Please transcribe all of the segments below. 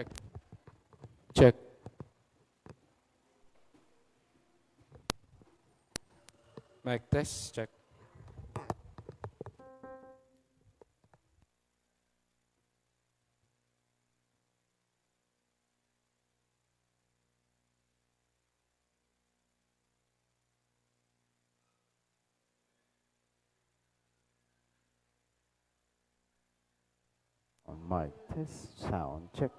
Check. Check. Mic test. Check. On mic test, sound check.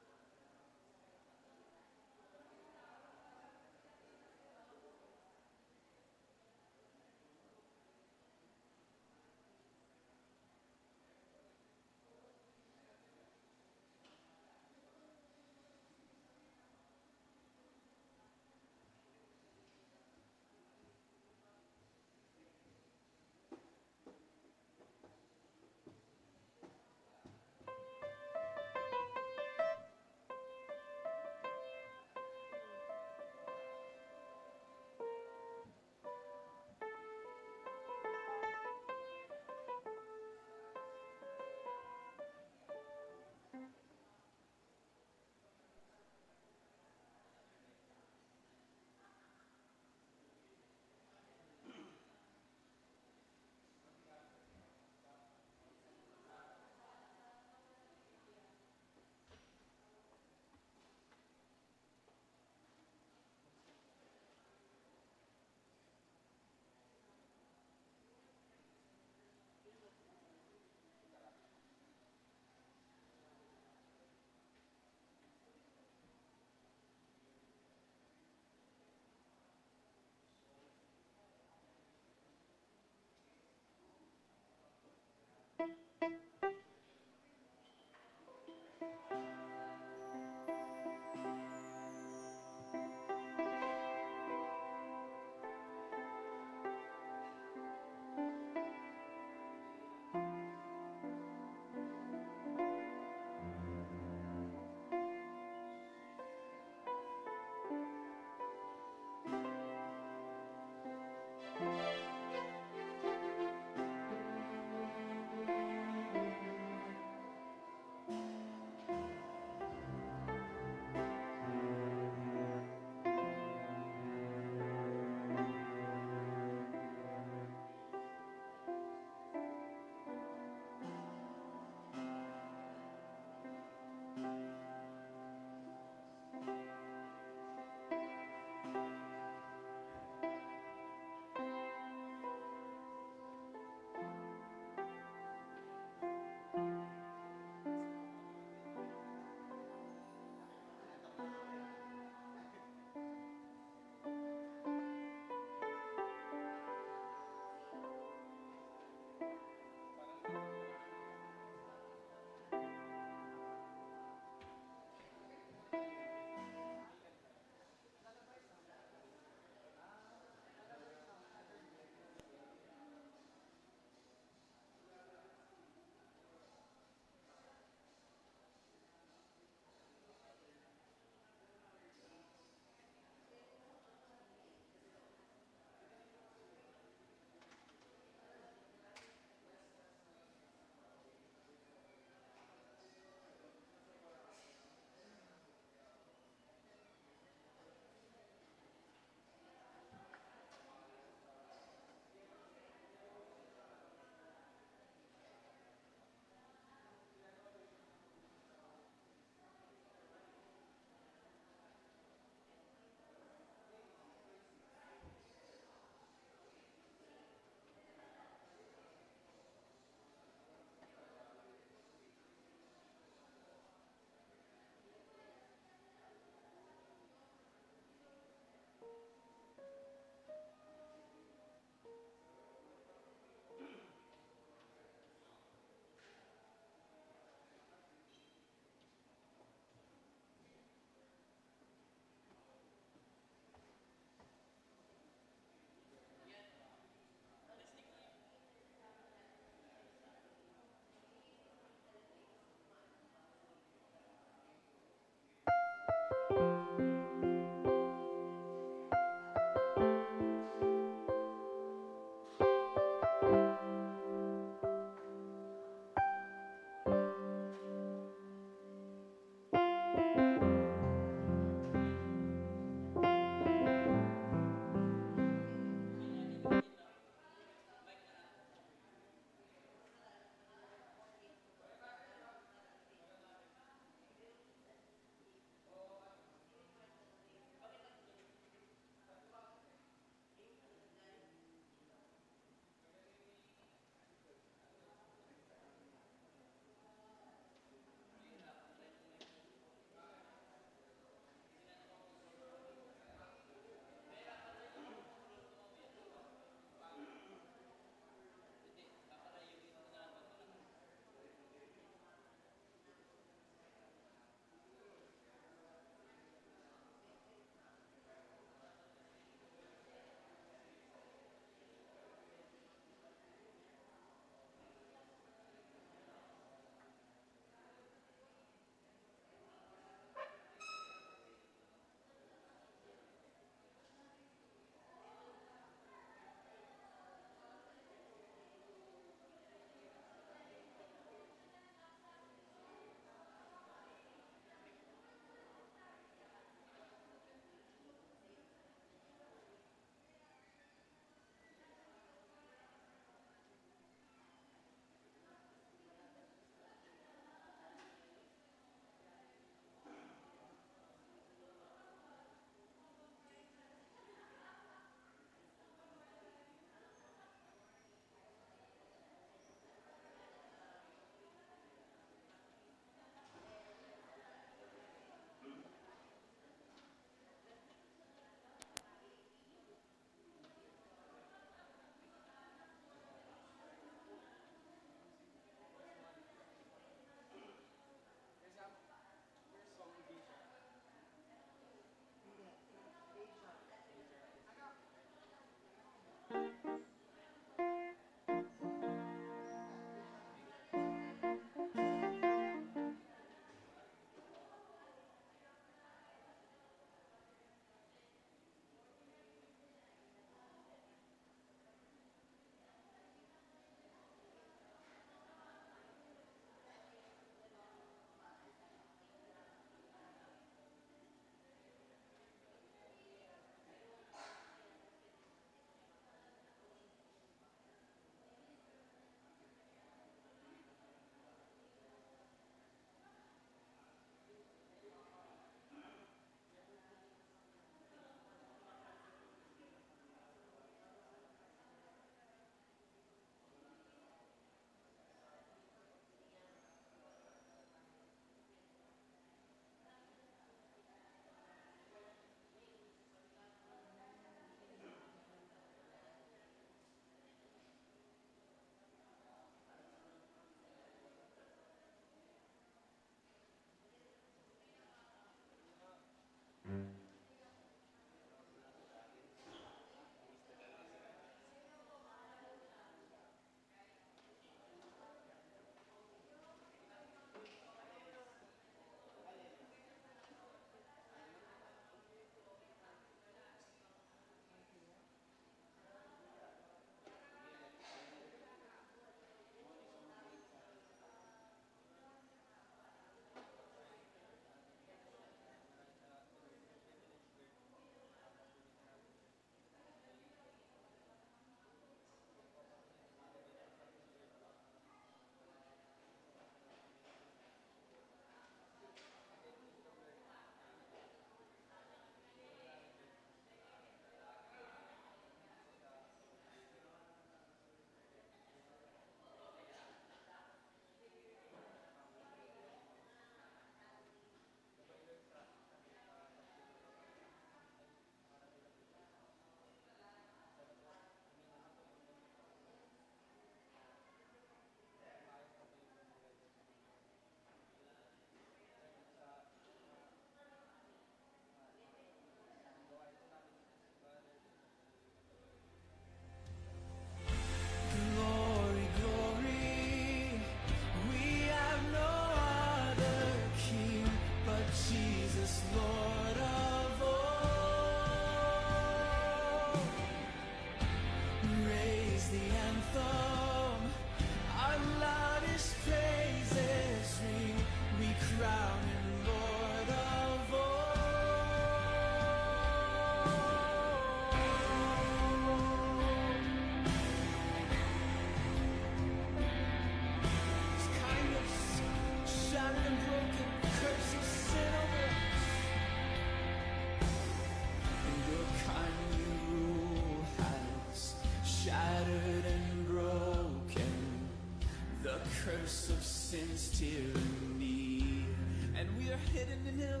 beneath, and we are hidden in Him,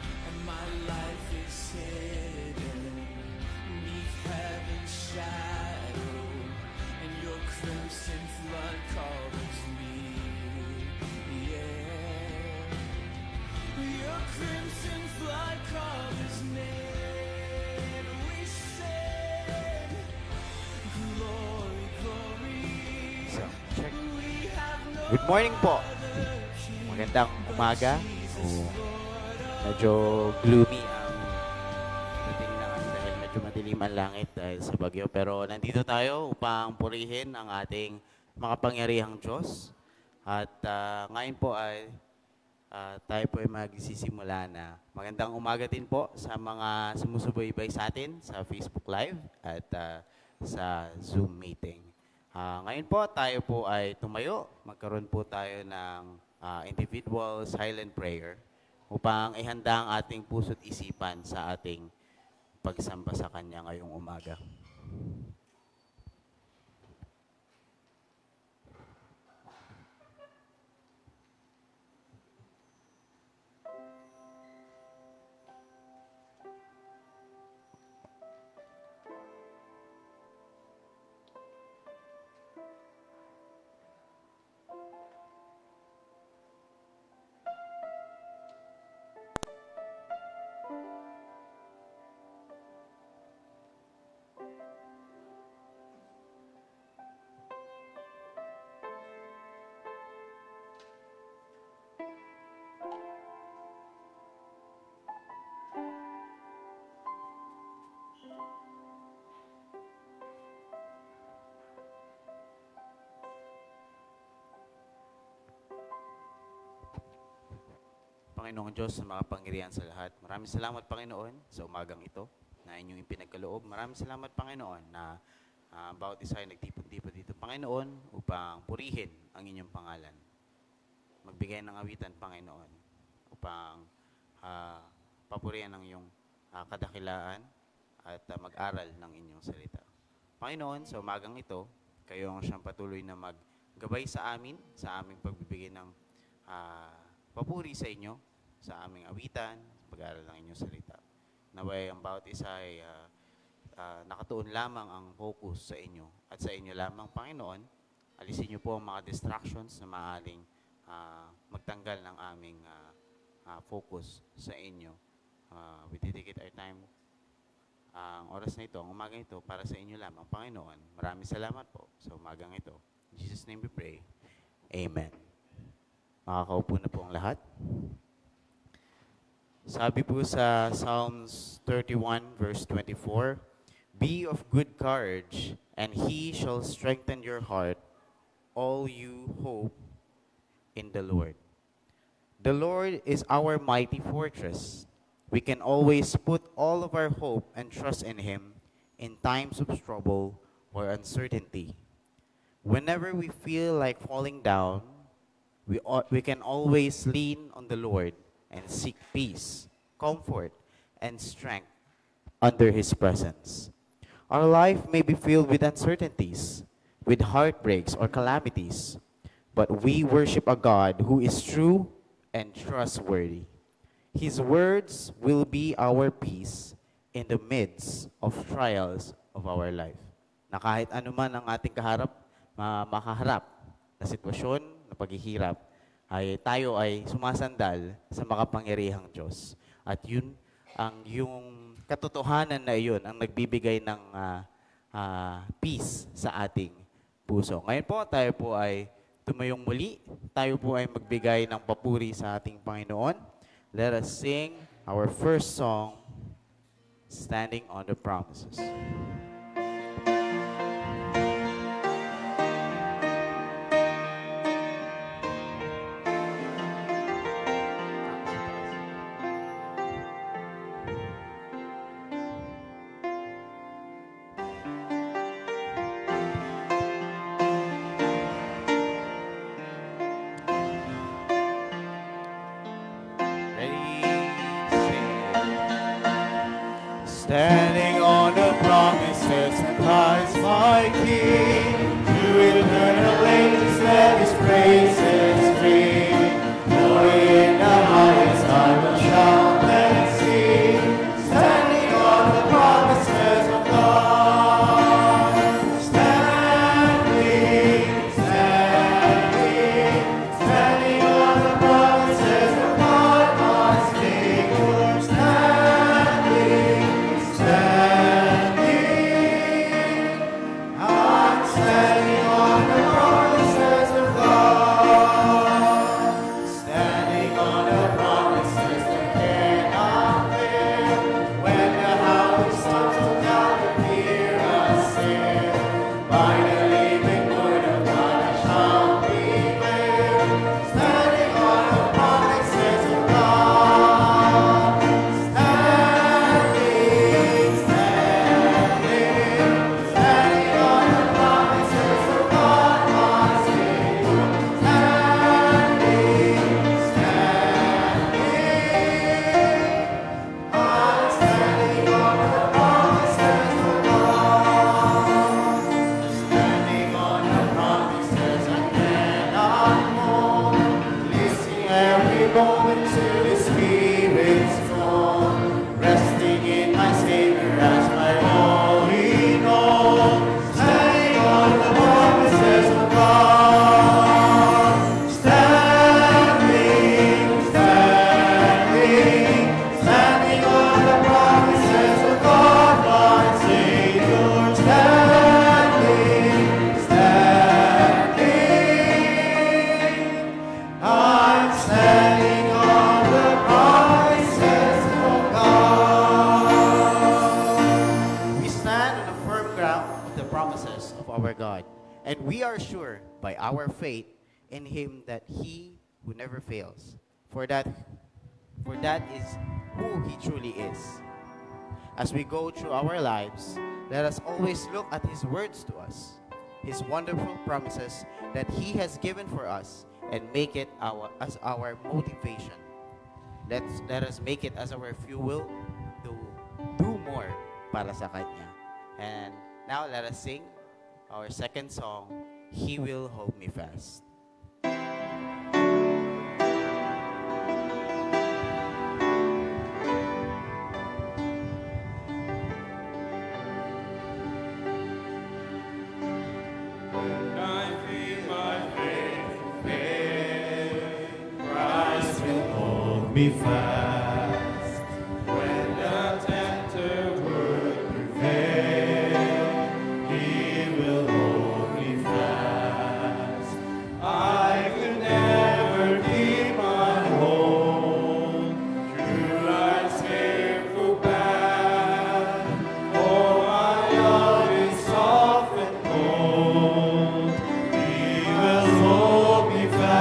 and my life is hidden beneath heaven's shadow, and your crimson flood covers me. Yeah, your crimson flood covers me. And we sing glory, glory. Sound check. We have no Good morning po. other king. Magandang umaga. Medyo gloomy ang dating na dahil medyo madilim ang langit dahil sa bagyo. Pero nandito tayo upang purihin ang ating makapangyarihang Diyos. At ngayon po ay tayo po ay magsisimula na. Magandang umaga din po sa mga sumusubaybay sa atin sa Facebook Live at sa Zoom meeting. Ngayon po tayo po ay tumayo. Magkaroon po tayo ng individual silent prayer upang ihanda ang ating puso't isipan sa ating pagsamba sa Kanya ngayong umaga. Panginoong Diyos na makapangyarihan sa lahat. Maraming salamat, Panginoon, sa umagang ito na inyong ipinagkaloob. Maraming salamat, Panginoon, na bawat isa ay nagtipon-tipon dito, Panginoon, upang purihin ang inyong pangalan. Magbigay ng awitan, Panginoon, upang papurihan ang iyong kadakilaan at mag-aral ng inyong salita. Panginoon, sa umagang ito, kayo ang siyang patuloy na maggabay sa amin, sa aming pagbibigay ng papuri sa inyo, sa aming awitan, pag-aaral ng inyong salita. Naway ang bawat isa ay nakatuon lamang ang focus sa inyo at sa inyo lamang, Panginoon. Alisin niyo po ang mga distractions na maaaring magtanggal ng aming focus sa inyo. We dedicate our time, ang oras na ito, ang umagang ito, para sa inyo lamang, Panginoon. Maraming salamat po sa umagang ito. In Jesus' name we pray. Amen. Makakaupo na po ang lahat. Sabi po sa Psalms 31 verse 24, "Be of good courage, and He shall strengthen your heart, all you hope in the Lord." The Lord is our mighty fortress. We can always put all of our hope and trust in Him in times of trouble or uncertainty. Whenever we feel like falling down, we can always lean on the Lord and seek peace, comfort, and strength under His presence. Our life may be filled with uncertainties, with heartbreaks or calamities, but we worship a God who is true and trustworthy. His words will be our peace in the midst of trials of our life. Na kahit anuman ang ating makaharap na sitwasyon, na paghihirap, ay tayo ay sumasandal sa makapangyarihang Diyos. At yun, yung katotohanan na iyon ang nagbibigay ng peace sa ating puso. Ngayon po, tayo po ay tumayong muli. Tayo po ay magbigay ng papuri sa ating Panginoon. Let us sing our first song, Standing on the Promises. Standing on the promises of Christ my King, to eternal ages let His praises ring. moment to the Spirit's call, resting in my Savior as my all in all, standing on the promises of God, standing on the promises of God, my Savior, standing. I'm standing on the promises of God. We stand on the firm ground of the promises of our God, and we are sure by our faith in Him that He who never fails, for that is who He truly is. As we go through our lives, let us always look at His words to us, His wonderful promises that He has given for us, and make it as our motivation. Let us make it as our fuel to do more para sa Kanya. And now let us sing our second song, He Will Hold Me Fast. Me fast when the tempter would prevail. He will hold me fast. I could never keep my hold through life's fearful path. For my love is soft and cold. He will hold me fast.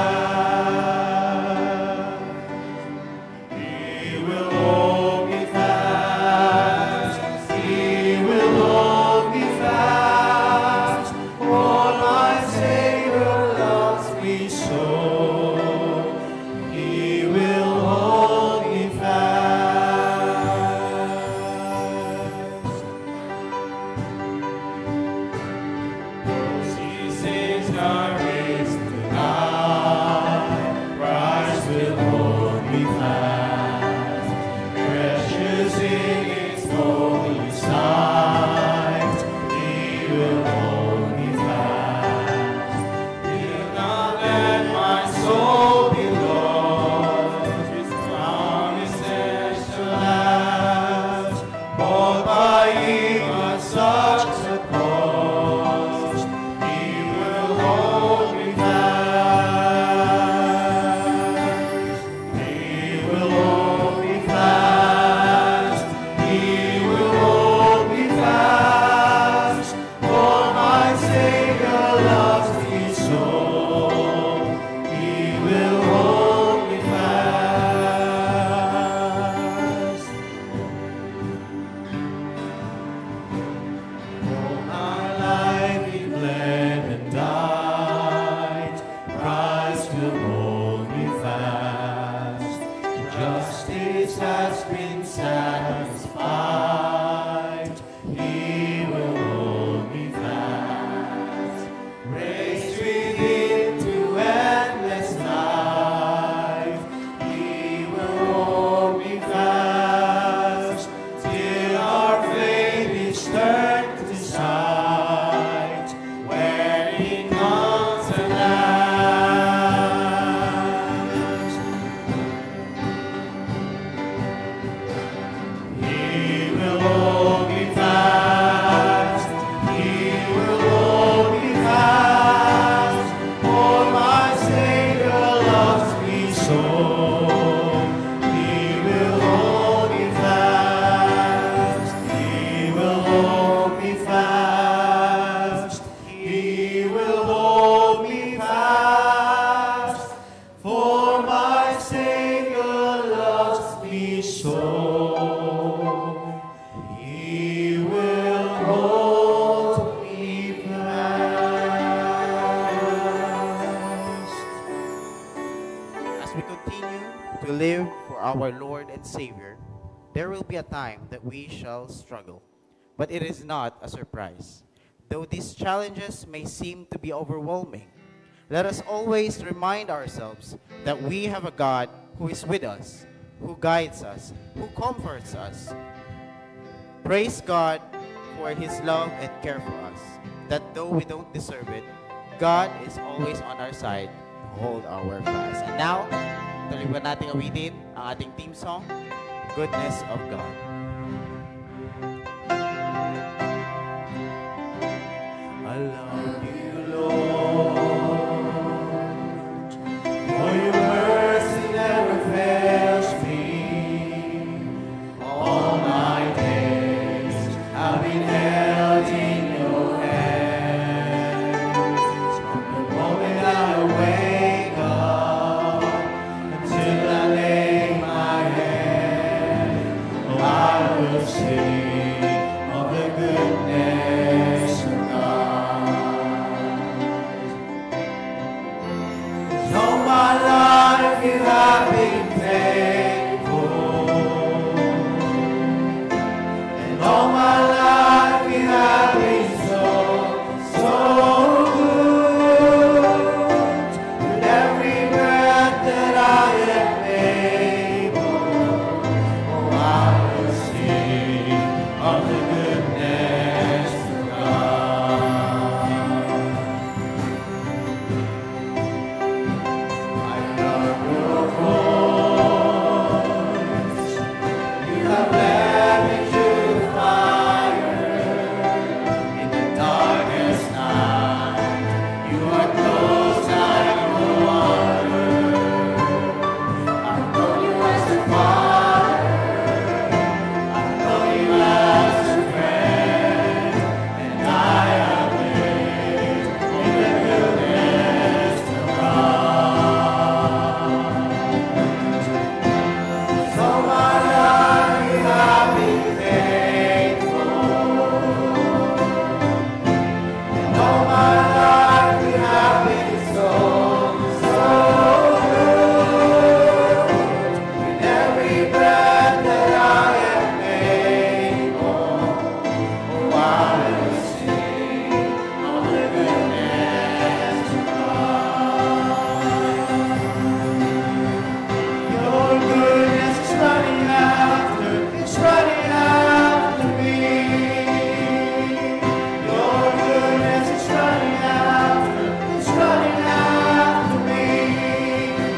our Lord and Savior, there will be a time that we shall struggle. But it is not a surprise. Though these challenges may seem to be overwhelming, let us always remind ourselves that we have a God who is with us, who guides us, who comforts us. Praise God for His love and care for us, that though we don't deserve it, God is always on our side to hold our fast. And now, tuloy ba nating awitin ang ating theme song, Goodness of God. I love you, Lord, for your mercy never fails me. All my days I've been held in your hands. From the moment I wake up until I lay my head, oh, I will sing of the goodness of God. All my life you have been faithful, and all my life you have been so, so good. With every breath that I am able, oh, I will sing of the goodness of God. I love your voice. You have led me through the fire. In the darkest night, you are close like no other. I know you as a father. I know you as a friend. And I have lived in the goodness of God. All my life you have been faithful. All my life you have been so, so good. With every breath that I am able, oh, I will sing of the goodness of God. Your goodness is running after, it's running after me. Your goodness is running after, it's running after me.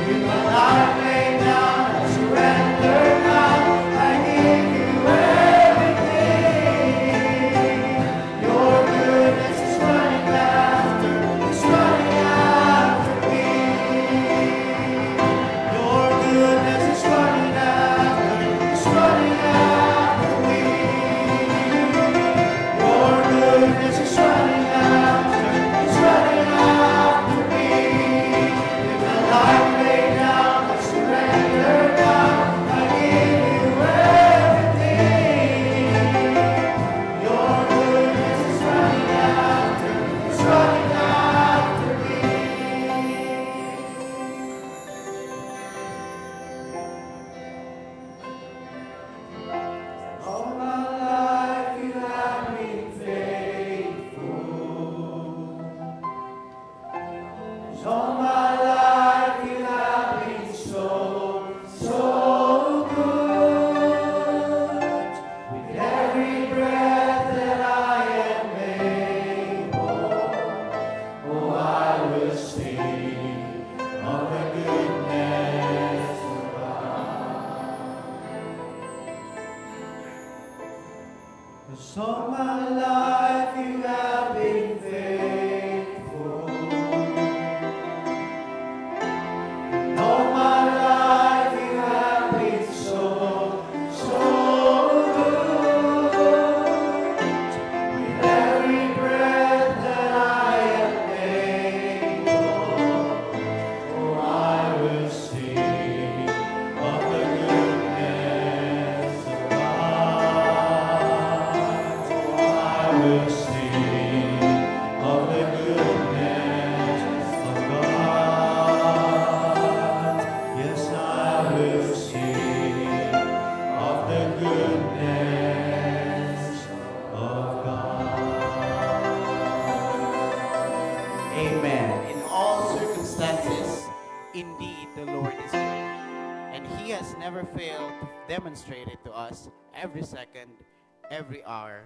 With my life laid down, I surrender now. I give you everything. Your goodness is running after, it's running after me. Your goodness is running after, it's running after me. Your goodness is running after, it's running after me. With my life laid down, I surrender now. I give you everything. Your goodness is running after, it's running after me. All my life you have been faithful. All my life you have been so, so good. With every breath that I am able, oh, I will sing of the goodness of God. 'Cause all my life you have been faithful. All my life you have been so, so good. With every breath that I am able, oh, I will sing of the goodness of God. Oh, I will sing He has never failed to demonstrate it to us every second, every hour,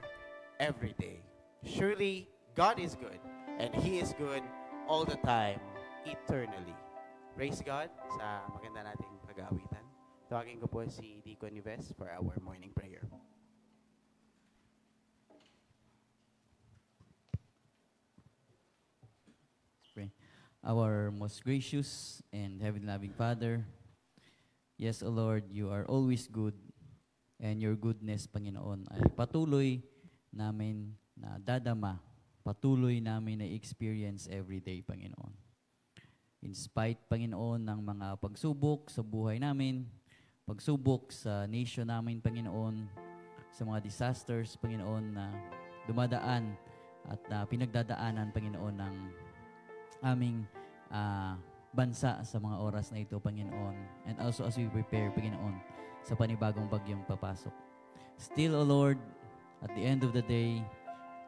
every day. Surely, God is good, and He is good all the time, eternally. Praise God sa maganda nating pag-aawitan. Tawagin ko po si Deacon Yves for our morning prayer. Pray. Our most gracious and heaven-loving Father, yes, O Lord, you are always good, and your goodness, Panginoon, ay patuloy namin na dadama, patuloy namin na experience every day, Panginoon. In spite, Panginoon, ng mga pagsubok sa buhay namin, pagsubok sa nation namin, Panginoon, sa mga disasters, Panginoon, na dumadaan at pinagdadaanan, Panginoon, ng aming bansa sa mga oras na ito, Panginoon. And also as we prepare, Panginoon, sa panibagong bagyong papasok. Still, O Lord, at the end of the day,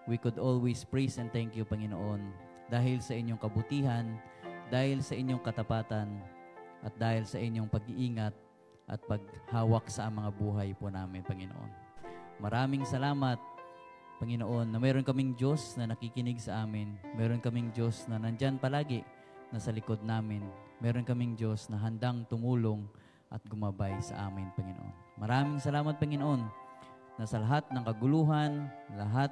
we could always praise and thank you, Panginoon, dahil sa inyong kabutihan, dahil sa inyong katapatan, at dahil sa inyong pag-iingat at paghawak sa mga buhay po namin, Panginoon. Maraming salamat, Panginoon, na mayroon kaming Diyos na nakikinig sa amin. Mayroon kaming Diyos na nandyan palagi na sa likod namin. Mayroon kaming Diyos na handang tumulong at gumabay sa amin, Panginoon. Maraming salamat, Panginoon, na sa lahat ng kaguluhan, lahat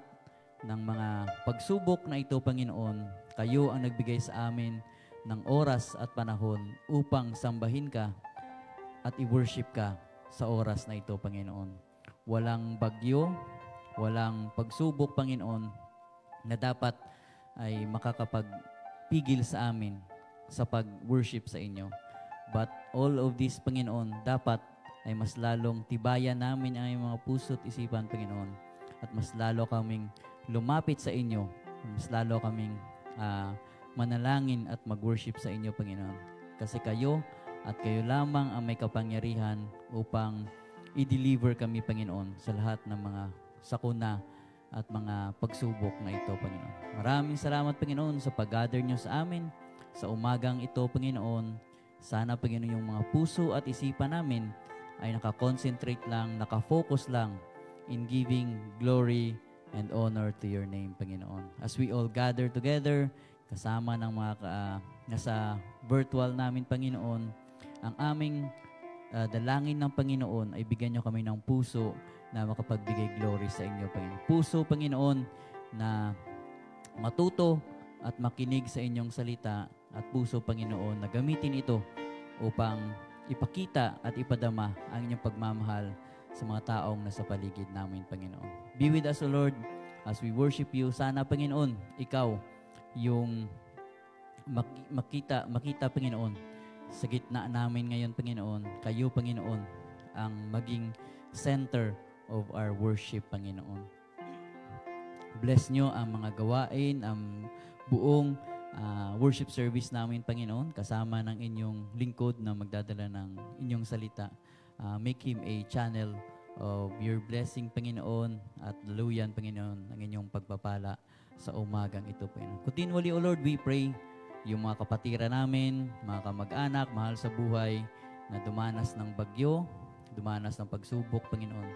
ng mga pagsubok na ito, Panginoon, kayo ang nagbigay sa amin ng oras at panahon upang sambahin ka at i-worship ka sa oras na ito, Panginoon. Walang bagyo, walang pagsubok, Panginoon, na dapat ay makakapagpigil sa amin sa pag-worship sa inyo. But all of this, Panginoon, dapat ay mas lalong tibayan namin ang aming mga puso at isipan, Panginoon. At mas lalo kaming lumapit sa inyo. Mas lalo kaming manalangin at mag-worship sa inyo, Panginoon. Kasi kayo at kayo lamang ang may kapangyarihan upang i-deliver kami, Panginoon, sa lahat ng mga sakuna at mga pagsubok na ito, Panginoon. Maraming salamat, Panginoon, sa pag-gather nyo sa amin sa umagang ito, Panginoon. Sana, Panginoon, yung mga puso at isipan namin ay nakakonsentrate lang, nakafocus lang in giving glory and honor to your name, Panginoon. As we all gather together, kasama ng mga nasa virtual namin, Panginoon, ang aming dalangin ng Panginoon ay bigyan nyo kami ng puso na makapagbigay glory sa inyo, Panginoon. Puso, Panginoon, na matuto at makinig sa inyong salita, at puso, Panginoon, na gamitin ito upang ipakita at ipadama ang inyong pagmamahal sa mga taong nasa paligid namin, Panginoon. Be with us, O Lord, as we worship you. Sana, Panginoon, ikaw yung makita, Panginoon, sa gitna namin ngayon, Panginoon. Kayo, Panginoon, ang maging center of our worship, Panginoon. Bless nyo ang mga gawain, ang buong worship service namin, Panginoon, kasama ng inyong lingkod na magdadala ng inyong salita. Make him a channel of your blessing, Panginoon, at daluyan, Panginoon, ang inyong pagpapala sa umagang ito, Panginoon. Continually, O Lord, we pray yung mga kapatira namin, mga kamag-anak, mahal sa buhay, na dumanas ng bagyo, dumanas ng pagsubok, Panginoon.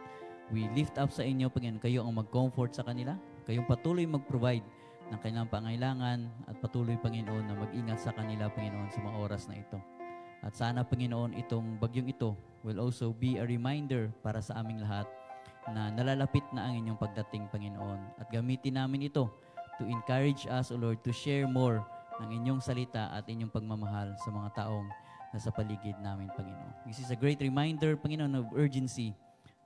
We lift up sa inyo, Panginoon, kayo ang mag-comfort sa kanila, kayong patuloy mag-provide ng kanilang pangailangan, at patuloy, Panginoon, na mag-ingat sa kanila, Panginoon, sa mga oras na ito. At sana, Panginoon, itong bagyong ito will also be a reminder para sa aming lahat na nalalapit na ang inyong pagdating, Panginoon. At gamitin namin ito to encourage us, O Lord, to share more ng inyong salita at inyong pagmamahal sa mga taong nasa paligid namin, Panginoon. This is a great reminder, Panginoon, of urgency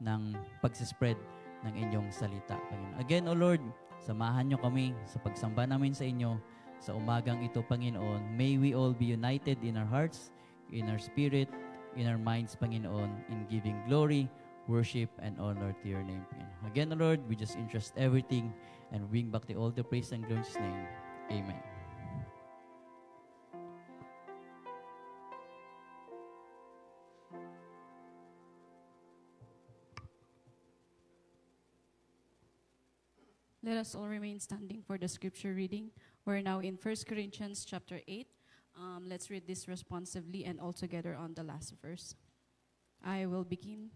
ng pagsispread ng inyong salita, Panginoon. Again, O Lord, samahan nyo kami sa pagsamba namin sa inyo sa umagang ito, Panginoon. May we all be united in our hearts, in our spirit, in our minds, Panginoon, in giving glory, worship, and honor to your name, Panginoon. Again, O Lord, we just entrust everything and bring back all the praise and glory in His name. Amen. Let us all remain standing for the scripture reading. We're now in 1 Corinthians chapter 8. Let's read this responsively and all together on the last verse. I will begin.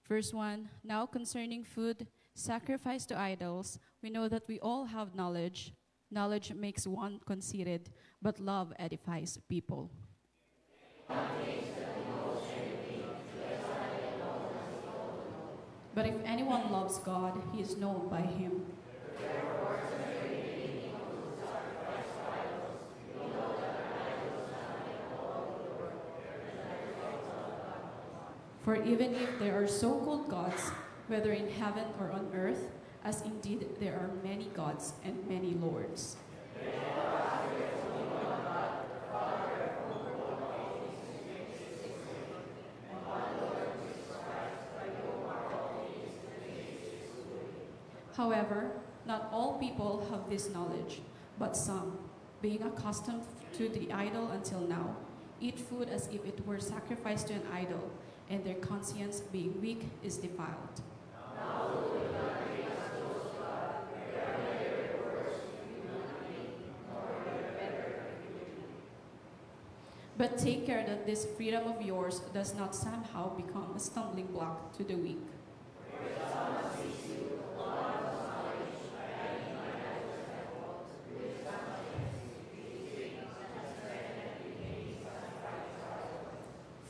First one, now concerning food sacrificed to idols, we know that we all have knowledge. Knowledge makes one conceited, but love edifies people. But if anyone loves God, he is known by him. For even if there are so-called gods, whether in heaven or on earth, as indeed there are many gods and many lords. However, not all people have this knowledge, but some, being accustomed to the idol until now, eat food as if it were sacrificed to an idol, and their conscience, being weak, is defiled. But take care that this freedom of yours does not somehow become a stumbling block to the weak.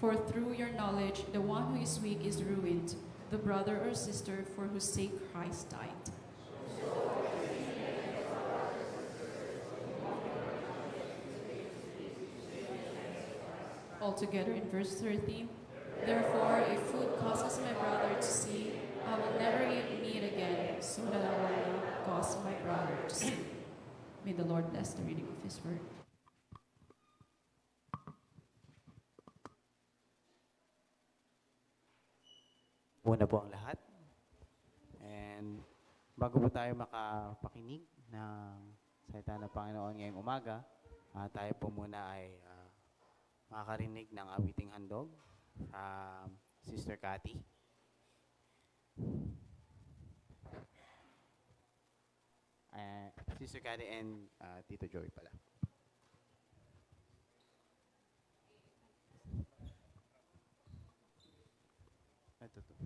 For through your knowledge, the one who is weak is ruined, the brother or sister for whose sake Christ died. Altogether in verse 13, therefore, if food causes my brother to sin, I will never eat meat again, so that I will not cause my brother to sin. May the Lord bless the reading of his word. Una po ang lahat. And bago po tayo makapakinig ng salita ng Panginoon ngayong umaga, tayo po muna ay makakarinig ng awiting handog from Sister Cathy. Sister Cathy and Tito Joey pala. Ito to.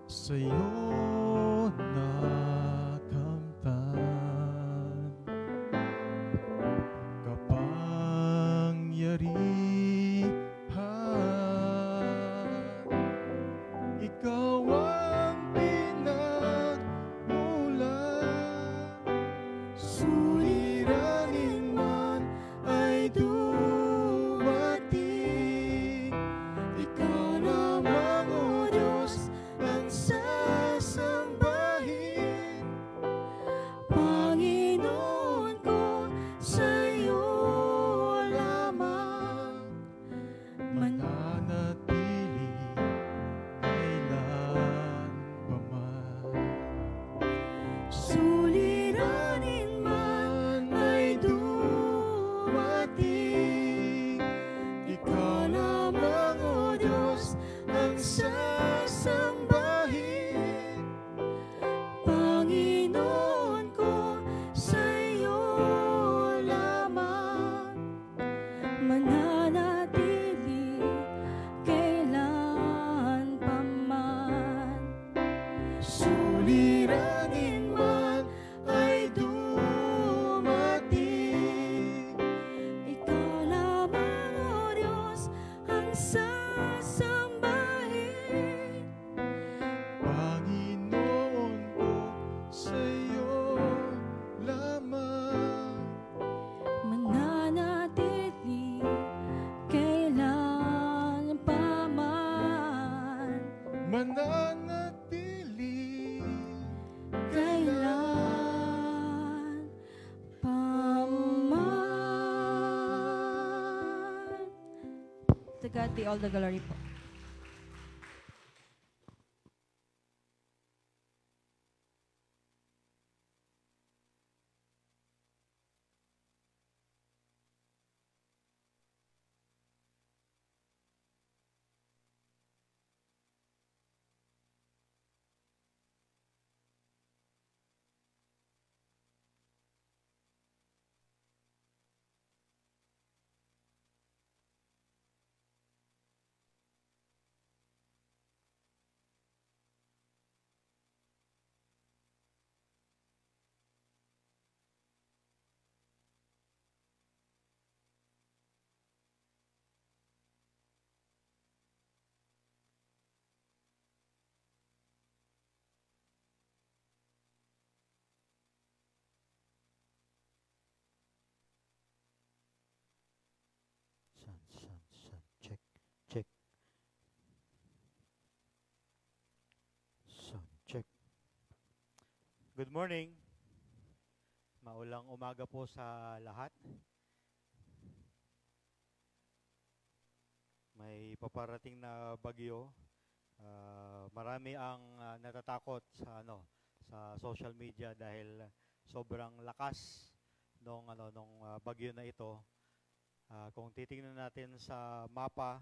Sa'yo nakamtan, kapangyarihan, ikaw ang pinagmulan, suliranin man ay dumating, ikaw lamang, O Diyos, ang To God be all the glory po. Sound. Check, check. Sound check. Good morning. Maulang umaga po sa lahat. May paparating na bagyo. Marami ang natatakot sa sa social media dahil sobrang lakas nung bagyo na ito. Kung titingnan natin sa mapa,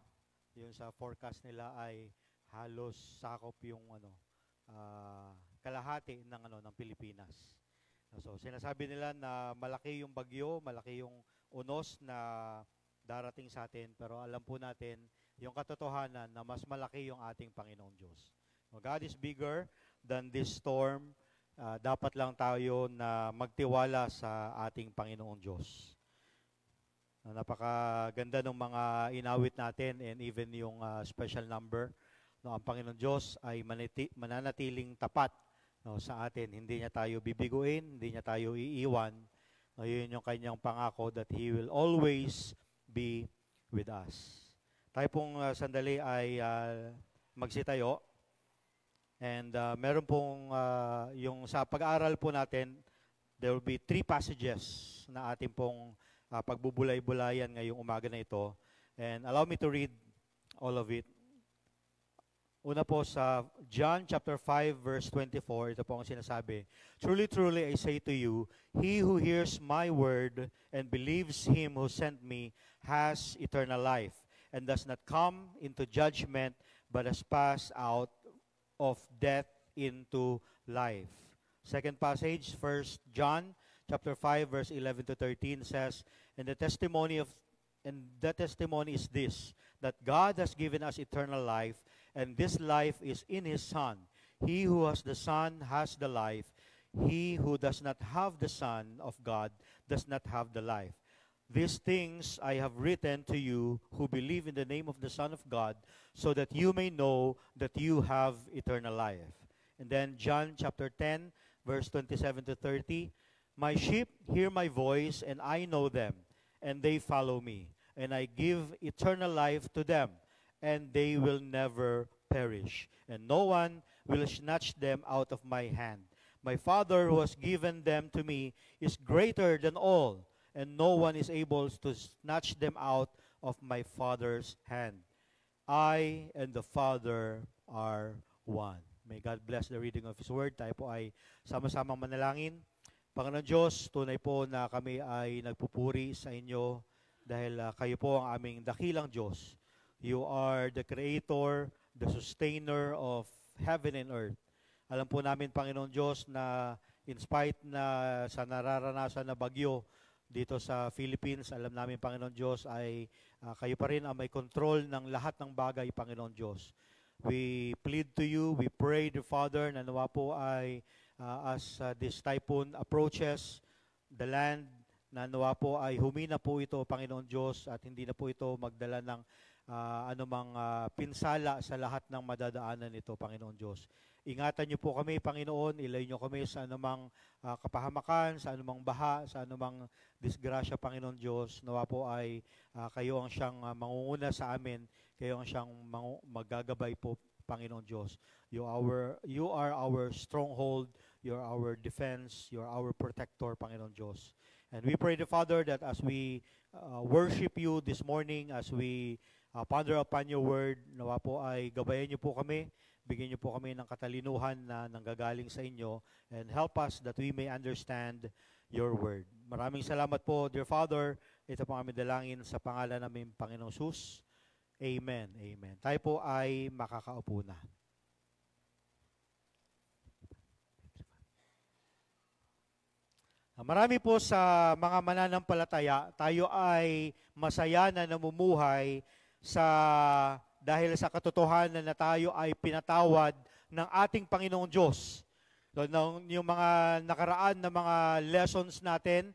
yung sa forecast nila ay halos sakop yung kalahati ng Pilipinas. So sinasabi nila na malaki yung bagyo, malaki yung unos na darating sa atin, pero alam po natin yung katotohanan na mas malaki yung ating Panginoong Diyos. God is bigger than this storm. Dapat lang tayo na magtiwala sa ating Panginoong Diyos. Napakaganda ng mga inawit natin and even yung special number. Ang Panginoon Diyos ay mananatiling tapat sa atin. Hindi niya tayo bibiguin, hindi niya tayo iiwan. Yun yung kanyang pangako that He will always be with us. Tayo pong sandali ay magsitayo. And meron pong yung sa pag-aaral po natin, there will be 3 passages na ating pong pagbubulay-bulayan ngayong umaga na ito. And allow me to read all of it. Una po sa John chapter 5 verse 24, ito po ang sinasabi. Truly, truly, I say to you, he who hears my word and believes him who sent me has eternal life and does not come into judgment but has passed out of death into life. Second passage, 1 John chapter 5 verse 11 to 13 says, and the testimony is this, that God has given us eternal life, and this life is in His Son. He who has the Son has the life. He who does not have the Son of God does not have the life. These things I have written to you who believe in the name of the Son of God, so that you may know that you have eternal life. And then John chapter 10 verse 27 to 30, my sheep hear my voice, and I know them, and they follow me. And I give eternal life to them, and they will never perish. And no one will snatch them out of my hand. My Father who has given them to me is greater than all, and no one is able to snatch them out of my Father's hand. I and the Father are one. May God bless the reading of His Word. Tayo po ay sama-samang manalangin. Panginoon Diyos, tunay po na kami ay nagpupuri sa inyo dahil kayo po ang aming dakilang Diyos. You are the Creator, the Sustainer of heaven and earth. Alam po namin, Panginoon Diyos, na in spite na sa nararanasan na bagyo dito sa Philippines, alam namin, Panginoon Diyos, ay kayo pa rin ang may control ng lahat ng bagay, Panginoon Diyos. We plead to you, we pray, the Father, na nawa po ay as this typhoon approaches the land, na nawa po ay humina po ito, Panginoon Diyos, at hindi na po ito magdala ng anumang pinsala sa lahat ng madadaanan nito, Panginoon Diyos. Ingatan niyo po kami, Panginoon, ilayo niyo kami sa anumang kapahamakan, sa anumang baha, sa anumang disgrasya, Panginoon Diyos. Nawa po ay kayo ang siyang mangunguna sa amin, kayo ang siyang maggagabay po, Panginoon Diyos. You are our stronghold, you are our defense, you are our protector, Panginoon Diyos. And we pray, the Father, that as we worship you this morning, as we ponder upon your word. Nawa po ay gabayan niyo po kami, bigyan niyo po kami ng katalinuhan na nanggagaling sa inyo, and help us that we may understand your word. Maraming salamat po, dear Father. Ito po kami dalangin sa pangalan namin, Panginoong Jesus. Amen. Amen. Tayo po ay makakaupo na. Marami po sa mga mananampalataya, tayo ay masaya na namumuhay dahil sa katotohanan na tayo ay pinatawad ng ating Panginoong Diyos. So, yung mga nakaraan na mga lessons natin,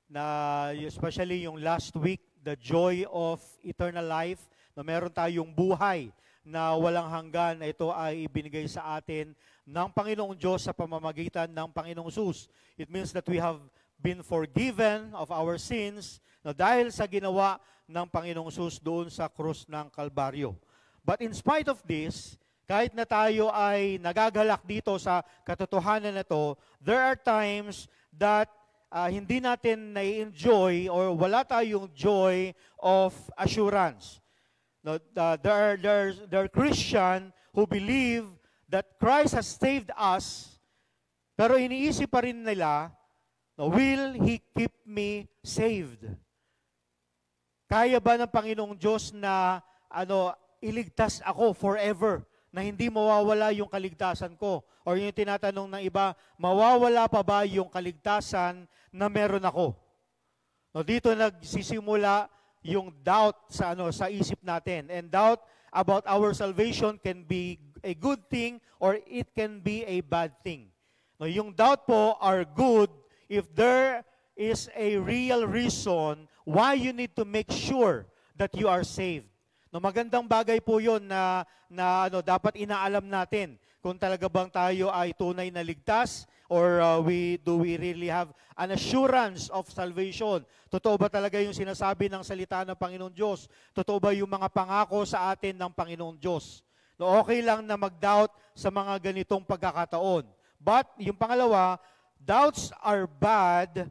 na especially yung last week, the joy of eternal life, na meron tayong buhay na walang hanggan, na ito ay ibinigay sa atin ng Panginoong Diyos sa pamamagitan ng Panginoong Jesus. It means that we have been forgiven of our sins na dahil sa ginawa ng Panginoong Jesus doon sa krus ng Kalbaryo. But in spite of this, kahit na tayo ay nagagalak dito sa katotohanan na to, there are times that hindi natin na-enjoy or wala tayong joy of assurance. No, there are Christians who believe that Christ has saved us, pero iniisip pa rin nila, will He keep me saved? Kaya ba ng Panginoong Diyos na iligtas ako forever, na hindi mawawala yung kaligtasan ko? Or yung tinatanong ng iba, mawawala pa ba yung kaligtasan na meron ako? No, dito nagsisimula yung doubt sa isip natin. And doubt about our salvation can be a good thing or it can be a bad thing. No, yung doubt po are good if there is a real reason why you need to make sure that you are saved. No, magandang bagay po yun na dapat inaalam natin kung talaga bang tayo ay tunay na ligtas or do we really have an assurance of salvation. Totoo ba talaga yung sinasabi ng salita ng Panginoong Diyos? Totoo ba yung mga pangako sa atin ng Panginoong Diyos? No, okay lang na mag-doubt sa mga ganitong pagkakataon. But yung pangalawa, doubts are bad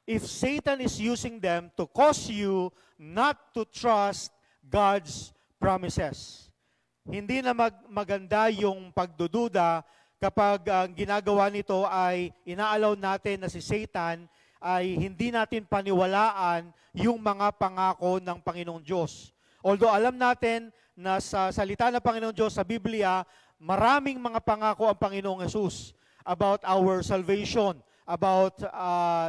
if Satan is using them to cause you not to trust God's promises. Hindi na maganda yung pagdududa kapag ang ginagawa nito ay inaalaw natin na si Satan ay hindi natin paniwalaan yung mga pangako ng Panginoong Diyos. Although alam natin na sa salita ng Panginoong Diyos sa Biblia, maraming mga pangako ang Panginoong Jesus about our salvation, about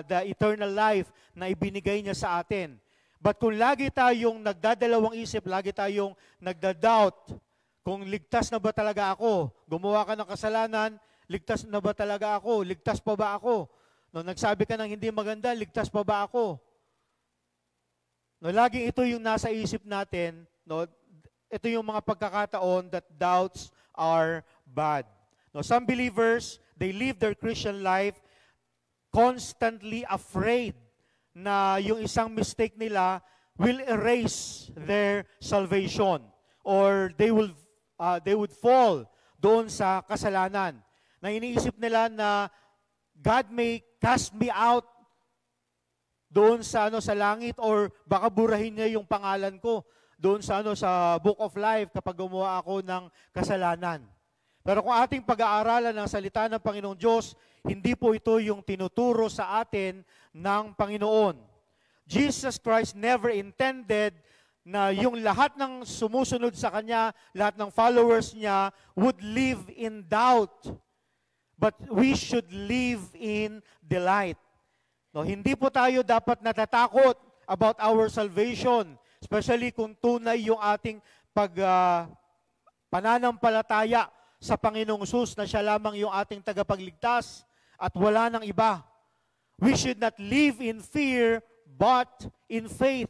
the eternal life na ibinigay niya sa atin. But kung lagi tayong nagdadalawang isip, lagi tayong nagda-doubt, kung ligtas na ba talaga ako? Gumawa ka ng kasalanan, ligtas na ba talaga ako? Ligtas pa ba ako? No, nagsabi ka ng hindi maganda, ligtas pa ba ako? No, laging ito yung nasa isip natin, no, ito yung mga pagkakataon that doubts are bad. No, some believers, they live their Christian life constantly afraid na yung isang mistake nila will erase their salvation or they would fall doon sa kasalanan. Na iniisip nila na God may cast me out doon sa sa langit or baka burahin niya yung pangalan ko doon sa sa Book of Life kapag gumawa ako ng kasalanan. Pero kung ating pag-aaralan ng salita ng Panginoong Diyos, hindi po ito yung tinuturo sa atin ng Panginoon. Jesus Christ never intended na yung lahat ng sumusunod sa Kanya, lahat ng followers niya would live in doubt. But we should live in delight. No, hindi po tayo dapat natatakot about our salvation, especially kung tunay yung ating pananampalataya sa Panginoong Jesus na Siya lamang yung ating tagapagligtas at wala nang iba. We should not live in fear, but in faith.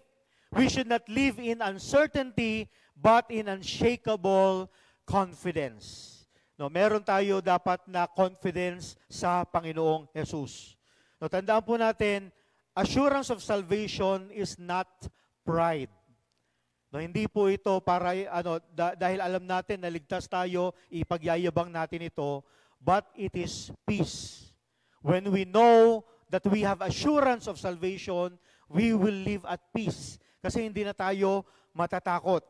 We should not live in uncertainty, but in unshakable confidence. No, meron tayo dapat na confidence sa Panginoong Jesus. No, tandaan po natin, assurance of salvation is not pride. No, hindi po ito para dahil alam natin na ligtas tayo, ipagyayabang natin ito, but it is peace. When we know that we have assurance of salvation, we will live at peace. Kasi hindi na tayo matatakot.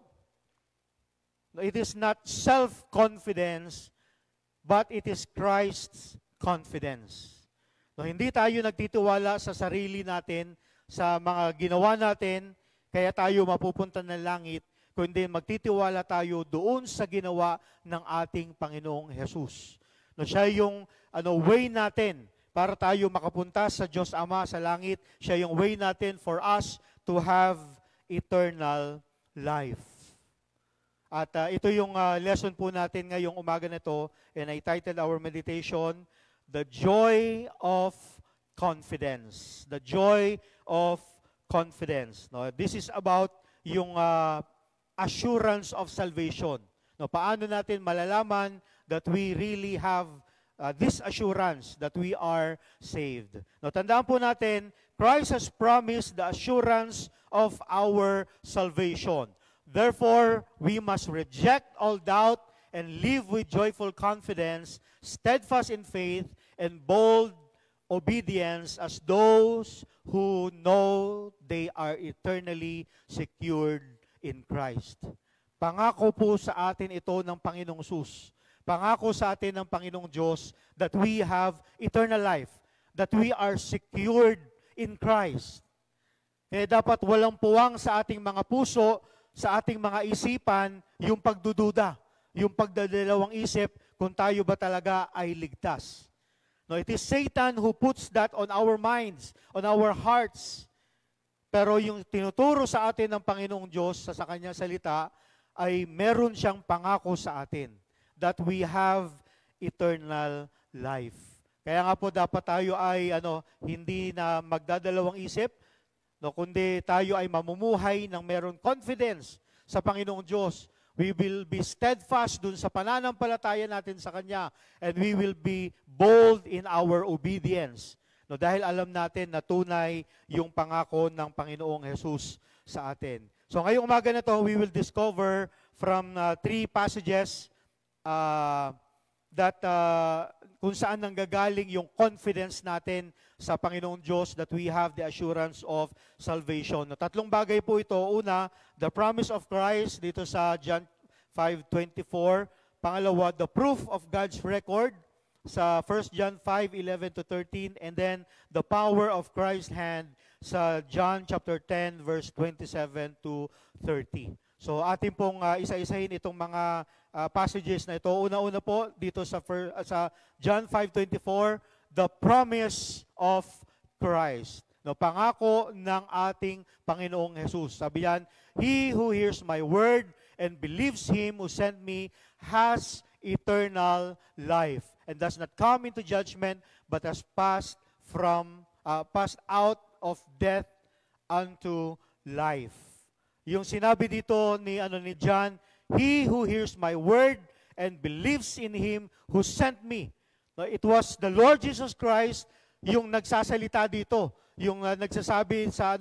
It is not self-confidence, but it is Christ's confidence. No, hindi tayo nagtitiwala sa sarili natin, sa mga ginawa natin, kaya tayo mapupunta ng langit, kundi magtitiwala tayo doon sa ginawa ng ating Panginoong Jesus. No, siya yung way natin para tayo makapunta sa Diyos Ama sa langit. Siya yung way natin for us to have eternal life. At ito yung lesson po natin ngayong umaga na ito, and I titled our meditation, The Joy of Confidence. The Joy of Confidence. No, this is about yung assurance of salvation. No, paano natin malalaman that we really have this assurance that we are saved. No, tandaan po natin, Christ has promised the assurance of our salvation. Therefore, we must reject all doubt and live with joyful confidence, steadfast in faith, and bold obedience as those who know they are eternally secured in Christ. Pangako po sa atin ito ng Panginoong Sus. Pangako sa atin ng Panginoong Diyos that we have eternal life, that we are secured in Christ. Kaya dapat walang puwang sa ating mga puso, sa ating mga isipan, yung pagdududa, yung pagdadalawang isip kung tayo ba talaga ay ligtas. No, it is Satan who puts that on our minds, on our hearts. Pero yung tinuturo sa atin ng Panginoong Diyos sa kanyang salita ay meron siyang pangako sa atin that we have eternal life. Kaya nga po dapat tayo ay hindi na magdadalawang isip, no, kundi tayo ay mamumuhay ng meron confidence sa Panginoong Diyos. We will be steadfast dun sa pananampalataya natin sa Kanya, and we will be bold in our obedience. No, dahil alam natin na tunay yung pangako ng Panginoong Jesus sa atin. So ngayong umaga na to, we will discover from 3 passages that kung saan nanggagaling yung confidence natin sa Panginoong Diyos that we have the assurance of salvation. No, 3 bagay po ito. Una, the promise of Christ dito sa John 5:24. Pangalawa, the proof of God's record sa 1 John 5:11-13. And then, the power of Christ's hand sa John chapter 10, verse 27-30. So, atin pong isa-isahin itong mga passages na ito. Una-una po, dito sa John 5:24, the promise of Christ. No, pangako ng ating Panginoong Jesus. Sabi yan, He who hears my word and believes Him who sent me has eternal life and does not come into judgment but has passed out of death unto life. Yung sinabi dito ni John, He who hears my word and believes in Him who sent me. It was the Lord Jesus Christ yung nagsasalita dito, yung nagsasabi sa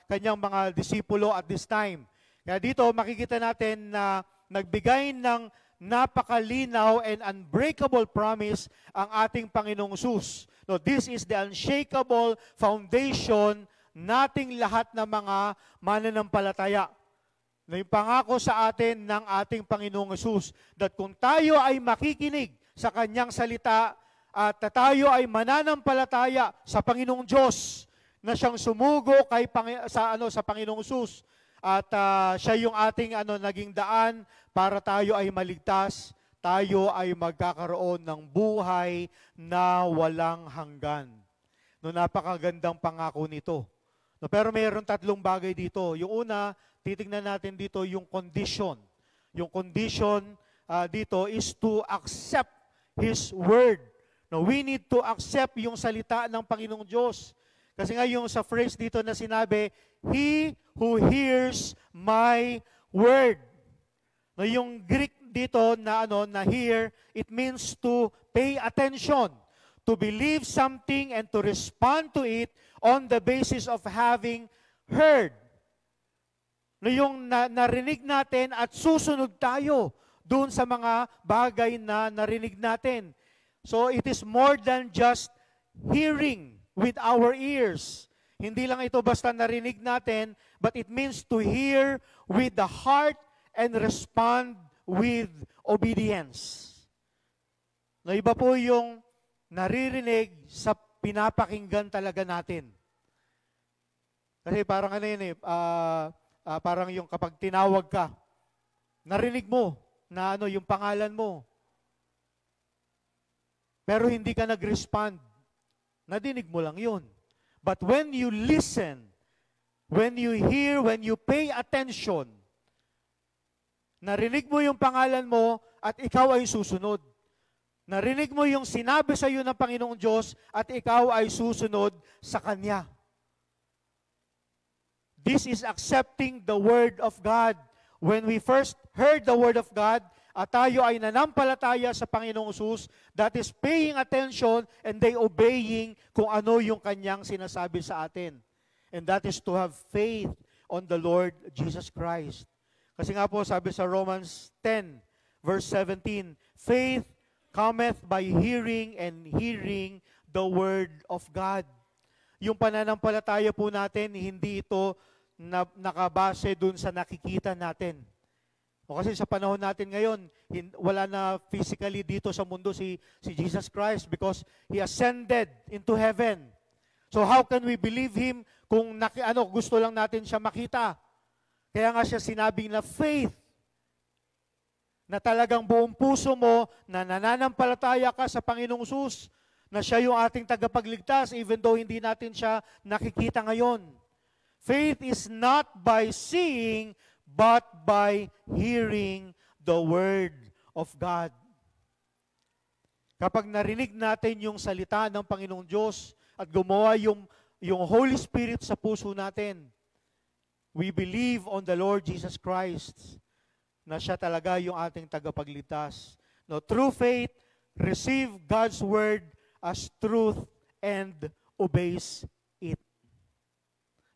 kanyang mga disipulo at this time. Kaya dito makikita natin na nagbigay ng napakalinaw and unbreakable promise ang ating Panginoong Jesus. No, this is the unshakable foundation nating lahat ng mga mananampalataya. Na yung pangako sa atin ng ating Panginoong Jesus that kung tayo ay makikinig sa kanyang salita at tayo ay mananampalataya sa Panginoong Diyos na siyang sumugo sa Panginoong Jesus at siya yung ating naging daan para tayo ay maligtas, tayo ay magkakaroon ng buhay na walang hanggan. No, napakagandang pangako nito. No, pero mayroon 3 bagay dito. Yung una, titignan natin dito yung condition. Yung condition dito is to accept His word. No, we need to accept yung salita ng Panginoong Diyos. Kasi nga yung sa phrase dito na sinabi, He who hears my word. No, yung Greek dito na hear, it means to pay attention, to believe something and to respond to it on the basis of having heard. No, yung narinig natin at susunod tayo doon sa mga bagay na narinig natin. So it is more than just hearing with our ears. Hindi lang ito basta narinig natin, but it means to hear with the heart and respond with obedience. No, iba po yung naririnig sa pinapakinggan talaga natin. Kasi parang ano yun parang yung kapag tinawag ka, narinig mo na yung pangalan mo. Pero hindi ka nag-respond. Nadinig mo lang yun. But when you listen, when you hear, when you pay attention, narinig mo yung pangalan mo at ikaw ay susunod. Narinig mo yung sinabi sa iyo ng Panginoong Diyos at ikaw ay susunod sa Kanya. This is accepting the Word of God. When we first heard the Word of God, at tayo ay nanampalataya sa Panginoong Jesus, that is paying attention and they obeying kung ano yung Kanyang sinasabi sa atin. And that is to have faith on the Lord Jesus Christ. Kasi nga po, sabi sa Romans 10, verse 17, faith cometh by hearing, and hearing the Word of God. Yung pananampalataya po natin, hindi ito nakabase dun sa nakikita natin. O kasi sa panahon natin ngayon, wala na physically dito sa mundo si Jesus Christ because He ascended into heaven. So how can we believe Him kung gusto lang natin siya makita? Kaya nga siya sinabing na faith, na talagang buong puso mo, na nananampalataya ka sa Panginoong Jesus, na siya yung ating tagapagligtas, even though hindi natin siya nakikita ngayon. Faith is not by seeing, but by hearing the Word of God. Kapag narinig natin yung salita ng Panginoong Diyos at gumawa yung Holy Spirit sa puso natin, we believe on the Lord Jesus Christ, na siya talaga yung ating tagapagligtas. No, through faith, receive God's Word as truth and obeys it.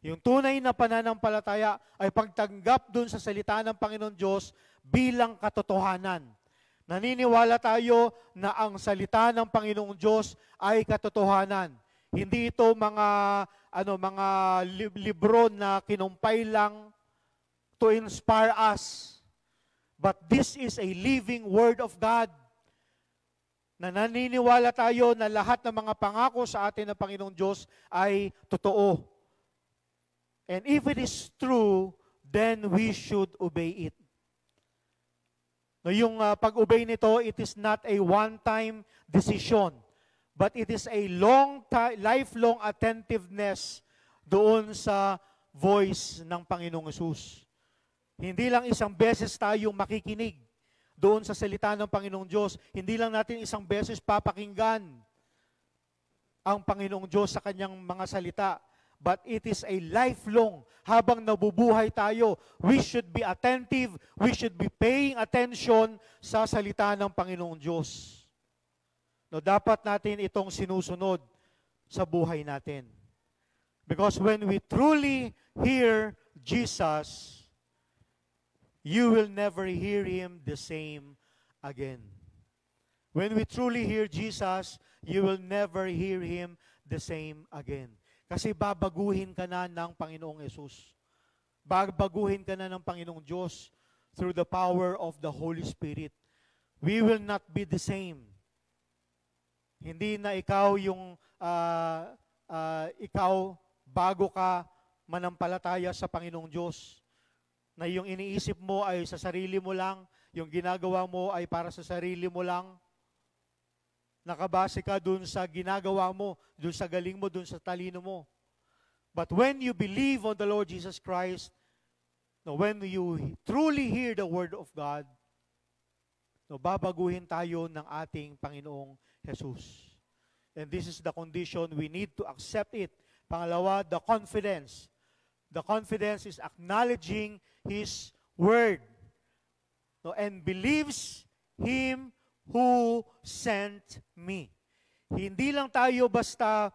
Yung tunay na pananampalataya ay pagtanggap dun sa salita ng Panginoon Diyos bilang katotohanan. Naniniwala tayo na ang salita ng Panginoong Diyos ay katotohanan. Hindi ito mga libro na kinumpay lang to inspire us. But this is a living Word of God na naniniwala tayo na lahat ng mga pangako sa atin ng Panginoong Diyos ay totoo. And if it is true, then we should obey it. No, yung pag-obey nito, it is not a one-time decision, but it is a lifelong attentiveness doon sa voice ng Panginoong Hesus. Hindi lang isang beses tayong makikinig doon sa salita ng Panginoong Diyos. Hindi lang natin isang beses papakinggan ang Panginoong Diyos sa Kanyang mga salita. But it is a lifelong, habang nabubuhay tayo, we should be attentive, we should be paying attention sa salita ng Panginoong Diyos. No, dapat natin itong sinusunod sa buhay natin. Because when we truly hear Jesus, you will never hear Him the same again. When we truly hear Jesus, you will never hear Him the same again. Kasi babaguhin ka na ng Panginoong Yesus. Babaguhin ka na ng Panginoong Diyos through the power of the Holy Spirit. We will not be the same. Hindi na ikaw yung bago ka manampalataya sa Panginoong Diyos, na yung iniisip mo ay sa sarili mo lang, yung ginagawa mo ay para sa sarili mo lang, nakabase ka dun sa ginagawa mo, dun sa galing mo, dun sa talino mo. But when you believe on the Lord Jesus Christ, when you truly hear the Word of God, babaguhin tayo ng ating Panginoong Jesus. And this is the condition, we need to accept it. Pangalawa, the confidence. The confidence is acknowledging His Word, and believes Him who sent me. Hindi lang tayo basta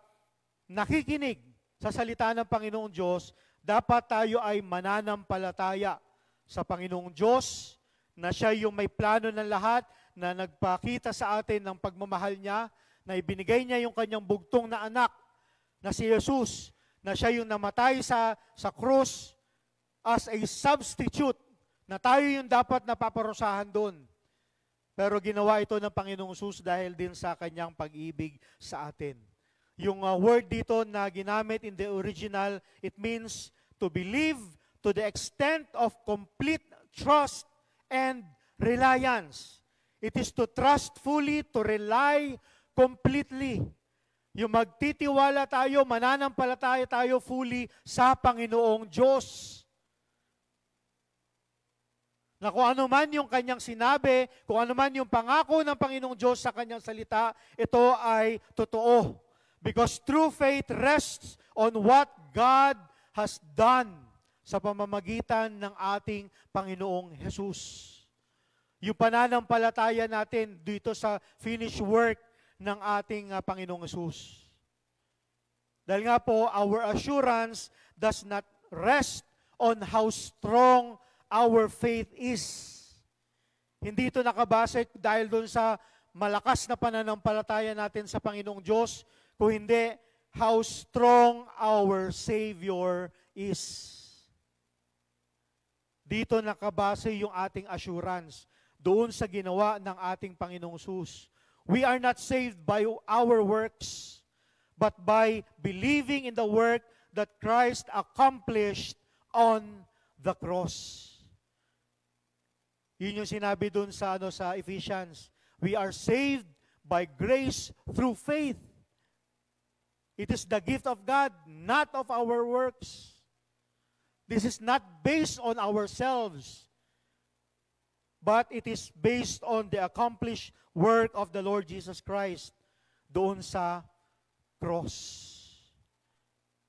nakikinig sa salita ng Panginoong Diyos, dapat tayo ay mananampalataya sa Panginoong Diyos, na siya yung may plano ng lahat, na nagpakita sa atin ng pagmamahal niya, na ibinigay niya yung kanyang bugtong na anak, na si Jesus, na siya yung namatay sa krus as a substitute na tayo yung dapat napaparusahan doon. Pero ginawa ito ng Panginoong Hesus dahil din sa kanyang pag-ibig sa atin. Yung word dito na ginamit in the original, it means to believe to the extent of complete trust and reliance. It is to trust fully, to rely completely. Yung magtitiwala tayo, mananampalataya tayo fully sa Panginoong Diyos. Na kung ano man yung kanyang sinabi, kung ano man yung pangako ng Panginoong Diyos sa kanyang salita, ito ay totoo. Because true faith rests on what God has done sa pamamagitan ng ating Panginoong Hesus. Yung pananampalataya natin dito sa finished work ng ating Panginoong Hesus. Dahil nga po, our assurance does not rest on how strong our faith is. Hindi ito nakabase dahil doon sa malakas na pananampalataya natin sa Panginoong Diyos, kung hindi, how strong our Savior is. Dito nakabase yung ating assurance doon sa ginawa ng ating Panginoong Hesus. We are not saved by our works, but by believing in the work that Christ accomplished on the cross. Yun yung sinabi doon sa Ephesians. We are saved by grace through faith. It is the gift of God, not of our works. This is not based on ourselves, but it is based on the accomplished work of the Lord Jesus Christ doon sa cross.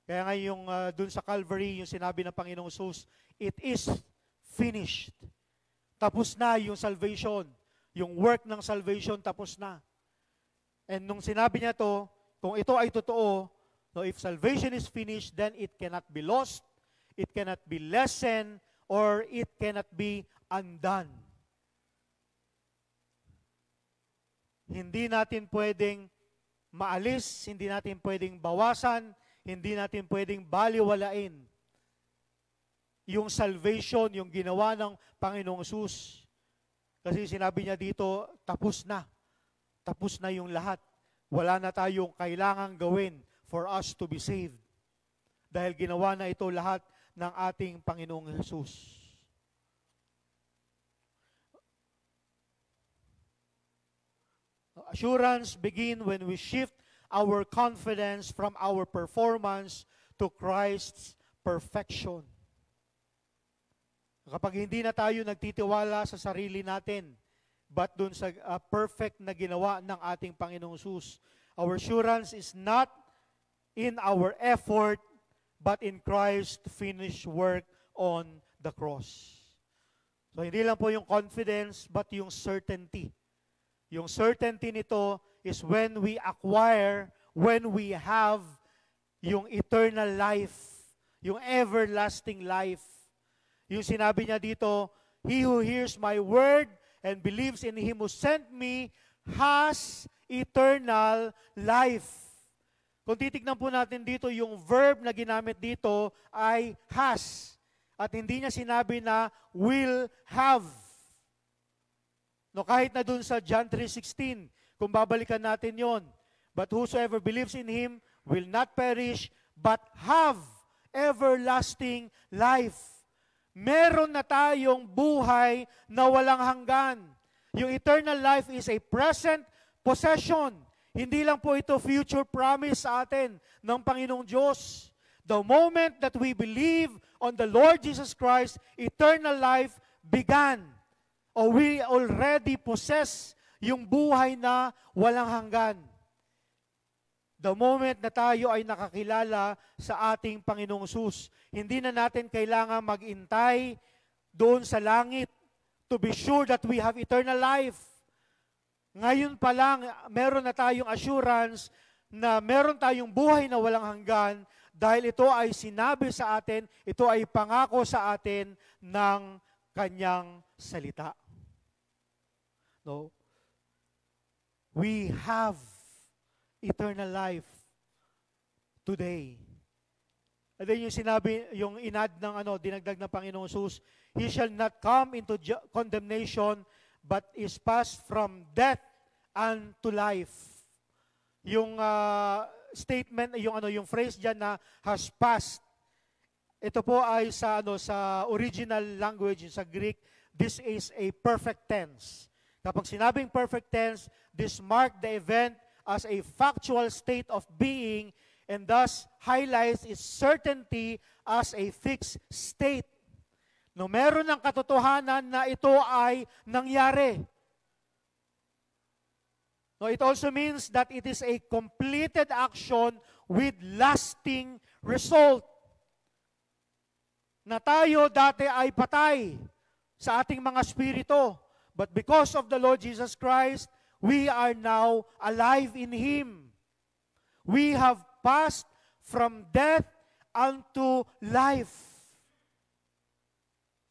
Kaya nga yung doon sa Calvary, yung sinabi ng Panginoong Hesus, it is finished. Tapos na yung salvation. Yung work ng salvation tapos na. And nung sinabi niya to, kung ito ay totoo, so if salvation is finished, then it cannot be lost, it cannot be lessened, or it cannot be undone. Hindi natin pwedeng maalis, hindi natin pwedeng bawasan, hindi natin pwedeng baliwalain yung salvation, yung ginawa ng Panginoong Hesus. Kasi sinabi niya dito, tapos na. Tapos na yung lahat. Wala na tayong kailangang gawin for us to be saved. Dahil ginawa na ito lahat ng ating Panginoong Hesus. Assurance begin when we shift our confidence from our performance to Christ's perfection. Kapag hindi na tayo nagtitiwala sa sarili natin, but dun sa perfect na ginawa ng ating Panginoong Hesus, our assurance is not in our effort, but in Christ's finished work on the cross. So hindi lang po yung confidence, but yung certainty. Yung certainty nito is when we acquire, when we have yung eternal life, yung everlasting life. Yung sinabi niya dito, he who hears my word and believes in Him who sent me has eternal life. Kung titignan po natin dito, yung verb na ginamit dito ay has. At hindi niya sinabi na will have. No, kahit na dun sa John 3:16, kung babalikan natin yon, but whosoever believes in Him will not perish, but have everlasting life. Meron na tayong buhay na walang hanggan. Yung eternal life is a present possession. Hindi lang po ito future promise sa atin ng Panginoong Diyos. The moment that we believe on the Lord Jesus Christ, eternal life began. Or we already possess yung buhay na walang hanggan. The moment na tayo ay nakakilala sa ating Panginoong Hesus, hindi na natin kailangan mag-intay doon sa langit to be sure that we have eternal life. Ngayon pa lang, meron na tayong assurance na meron tayong buhay na walang hanggan dahil ito ay sinabi sa atin, ito ay pangako sa atin ng kanyang salita. No? We have eternal life today. And then yung sinabi, yung inad ng dinagdag ng Panginoong Jesus, he shall not come into condemnation, but is passed from death unto life. Yung statement, yung phrase diyan na has passed. Ito po ay sa original language sa Greek, this is a perfect tense. Kapag sinabing perfect tense, this mark the event as a factual state of being and thus highlights its certainty as a fixed state. No, meron ng katotohanan na ito ay nangyari. No, it also means that it is a completed action with lasting result. Na tayo dati ay patay sa ating mga spirito, but because of the Lord Jesus Christ, we are now alive in Him. We have passed from death unto life.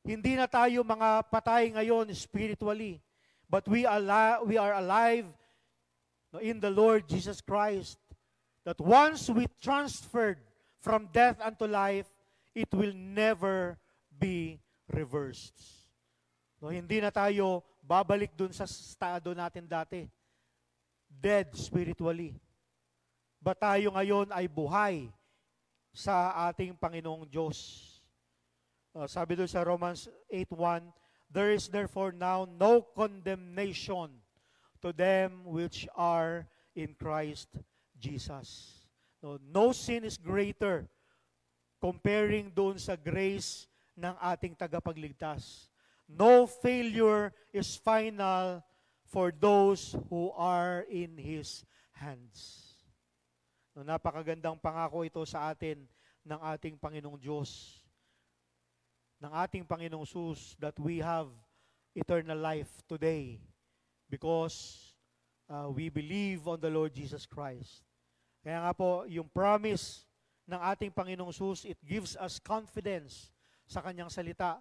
Hindi na tayo mga patay ngayon spiritually, but we are alive in the Lord Jesus Christ. That once we transferred from death unto life, it will never be reversed. No, hindi na tayo babalik dun sa estado natin dati. Dead spiritually. But tayo ngayon ay buhay sa ating Panginoong Diyos. Sabi doon sa Romans 8:1, there is therefore now no condemnation to them which are in Christ Jesus. No sin is greater comparing doon sa grace ng ating tagapagligtas. No failure is final for those who are in His hands. Napakagandang pangako ito sa atin ng ating Panginoong Diyos, ng ating Panginoong Jesus, that we have eternal life today because we believe on the Lord Jesus Christ. Kaya nga po, yung promise ng ating Panginoong Jesus, it gives us confidence sa Kanyang salita.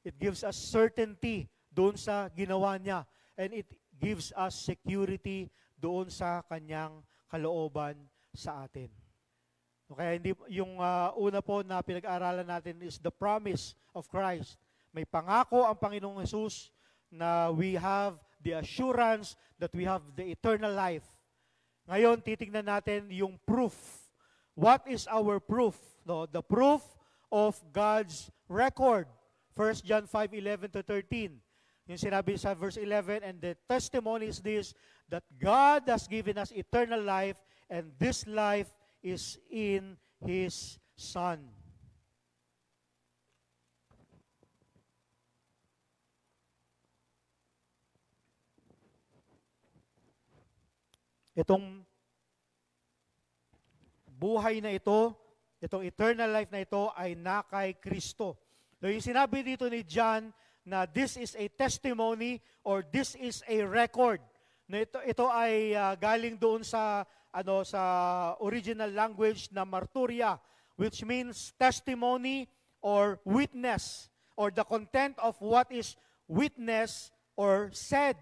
It gives us certainty doon sa ginawa niya. And it gives us security doon sa Kanyang kalooban sa atin. Kaya hindi, yung una po na pinag-aaralan natin is the promise of Christ. May pangako ang Panginoong Jesus na we have the assurance that we have the eternal life. Ngayon, titingnan natin yung proof. What is our proof? No, the proof of God's record. 1 John 5:11-13. Yung sinabi sa verse 11, and the testimony is this, that God has given us eternal life, and this life is in His Son. Itong buhay na ito, itong eternal life na ito ay na kay Kristo. So yung sinabi dito ni John na this is a testimony or this is a record. Na ito ay galing doon sa sa original language na marturia, which means testimony or witness or the content of what is witnessed or said.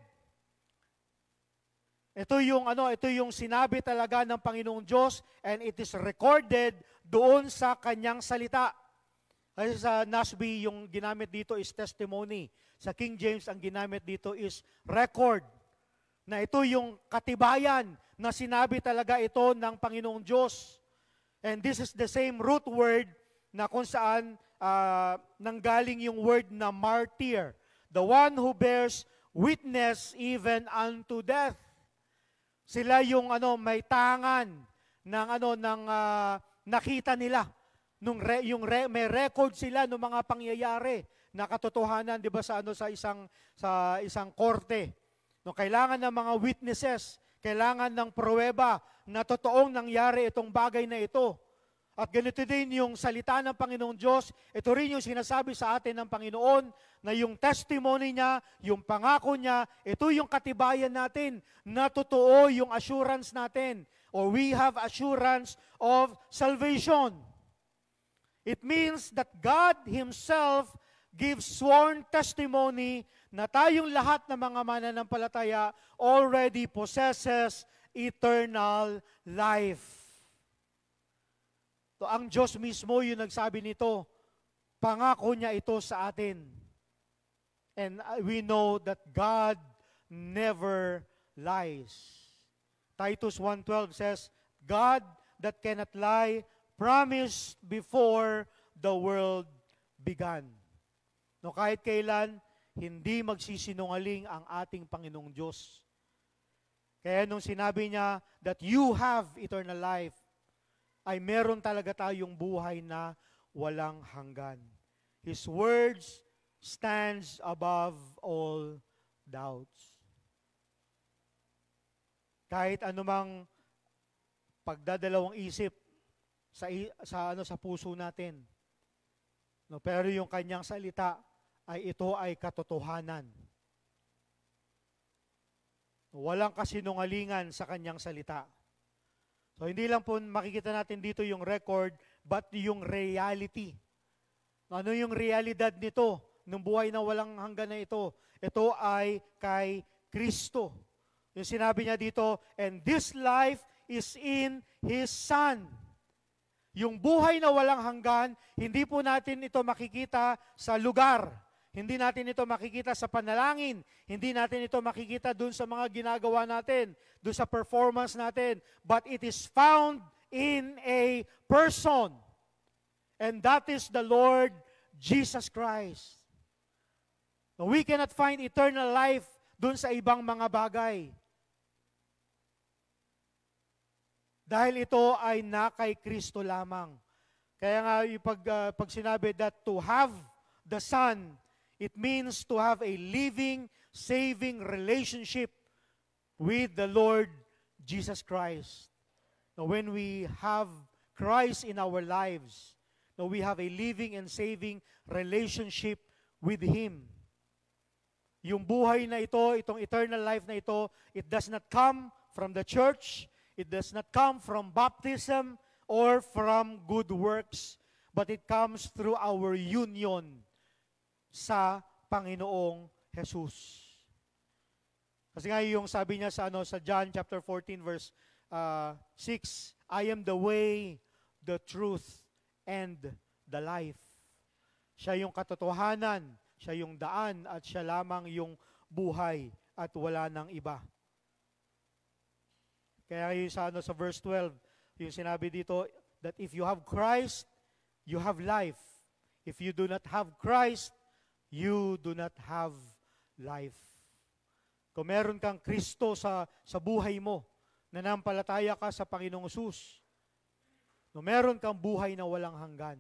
Ito yung sinabi talaga ng Panginoong Diyos, and it is recorded doon sa kanyang salita. Kasi sa NASB, yung ginamit dito is testimony. Sa King James, ang ginamit dito is record. Na ito yung katibayan na sinabi talaga ito ng Panginoong Diyos. And this is the same root word na kung saan nanggaling yung word na martyr. The one who bears witness even unto death. Sila yung may tangan ng nakita nila. May record sila ng mga pangyayari na katotohanan, 'di ba, sa isang korte. No, kailangan ng mga witnesses, kailangan ng pruweba na totoong nangyari itong bagay na ito. At ganito din yung salita ng Panginoong Diyos. Ito rin yung sinasabi sa atin ng Panginoon na yung testimony niya, yung pangako niya, ito yung katibayan natin na totoo yung assurance natin. Or we have assurance of salvation. It means that God Himself gives sworn testimony na tayong lahat ng mga mananampalataya already possesses eternal life. To ang Diyos mismo yung nagsabi nito, pangako niya ito sa atin. And we know that God never lies. Titus 1:12 says, God that cannot lie promised before the world began. No, kahit kailan, hindi magsisinungaling ang ating Panginoong Diyos. Kaya nung sinabi niya that you have eternal life, ay meron talaga tayong buhay na walang hanggan. His words stands above all doubts. Kahit anumang pagdadalawang isip sa puso natin. No, pero yung kanyang salita ay ito ay katotohanan. Walang kasinungalingan sa kanyang salita. So hindi lang po makikita natin dito yung record, but yung reality. Ano yung realidad nito, ng buhay na walang hanggan na ito? Ito ay kay Kristo. Yung sinabi niya dito, and this life is in His Son. Yung buhay na walang hanggan, hindi po natin ito makikita sa lugar. Hindi natin ito makikita sa panalangin. Hindi natin ito makikita dun sa mga ginagawa natin, dun sa performance natin. But it is found in a person. And that is the Lord Jesus Christ. We cannot find eternal life dun sa ibang mga bagay. Dahil ito ay na kay Kristo lamang. Kaya nga pag sinabi that to have the Son, it means to have a living, saving relationship with the Lord Jesus Christ. Now, when we have Christ in our lives, now we have a living and saving relationship with Him. Yung buhay na ito, itong eternal life na ito, it does not come from the church, it does not come from baptism or from good works, but it comes through our union sa Panginoong Jesus. Kasi nga yung sabi niya sa John chapter 14 verse 6, I am the way, the truth, and the life. Siya yung katotohanan, siya yung daan, at siya lamang yung buhay, at wala nang iba. Kaya yung sa verse 12, yung sinabi dito, that if you have Christ, you have life. If you do not have Christ, you do not have life. Kung meron kang Kristo sa buhay mo, nanampalataya ka sa Panginoong Hesus, no, meron kang buhay na walang hanggan.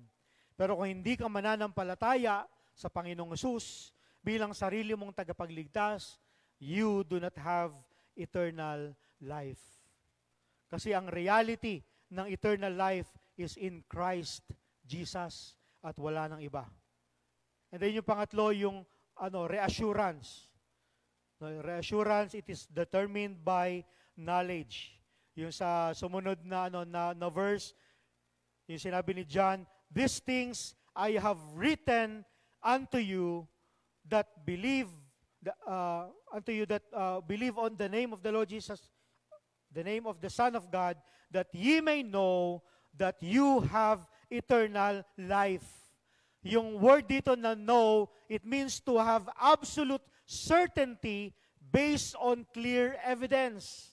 Pero kung hindi ka mananampalataya sa Panginoong Hesus bilang sarili mong tagapagligtas, you do not have eternal life. Kasi ang reality ng eternal life is in Christ Jesus at wala nang iba. And then yung pangatlo, yung reassurance. Reassurance, it is determined by knowledge. Yung sa sumunod na verse, yung sinabi ni John, these things I have written unto you that believe believe on the name of the Lord Jesus, the name of the Son of God, that ye may know that you have eternal life. Yung word dito na know, it means to have absolute certainty based on clear evidence.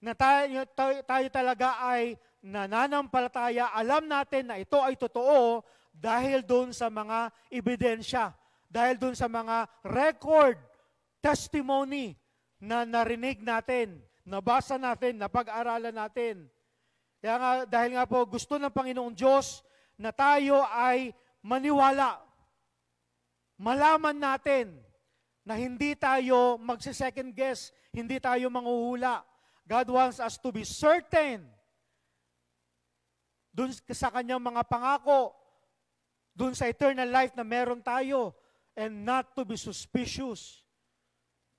Na tayo talaga ay nananampalataya, alam natin na ito ay totoo dahil doon sa mga ebidensya, dahil doon sa mga record, testimony na narinig natin, nabasa natin, napag-aralan natin. Kaya nga, dahil nga po gusto ng Panginoong Diyos na tayo ay maniwala. Malaman natin na hindi tayo magse-second guess, hindi tayo manghuhula. God wants us to be certain dun sa kanyang mga pangako, dun sa eternal life na meron tayo, and not to be suspicious.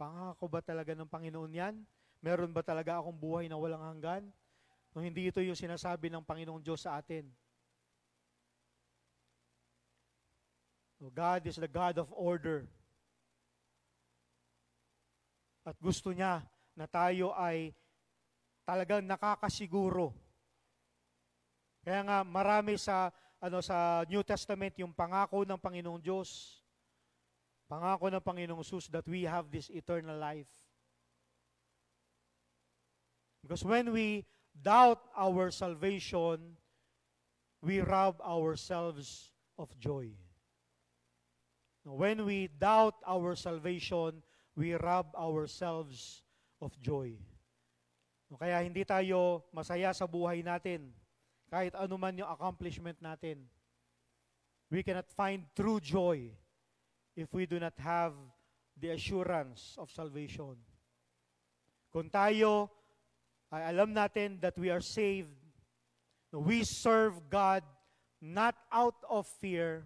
Pangako ba talaga ng Panginoon yan? Meron ba talaga akong buhay na walang hanggan? Kung hindi ito yung sinasabi ng Panginoong Diyos sa atin. God is the God of order. At gusto niya na tayo ay talagang nakakasiguro Kaya nga marami sa sa New Testament yung pangako ng Panginoong Diyos. Pangako ng Panginoong Jesus that we have this eternal life. Because when we doubt our salvation, we rob ourselves of joy. When we doubt our salvation, we rob ourselves of joy. Kaya hindi tayo masaya sa buhay natin, kahit ano man yung accomplishment natin. We cannot find true joy if we do not have the assurance of salvation. Kung tayo ay alam natin that we are saved, we serve God not out of fear,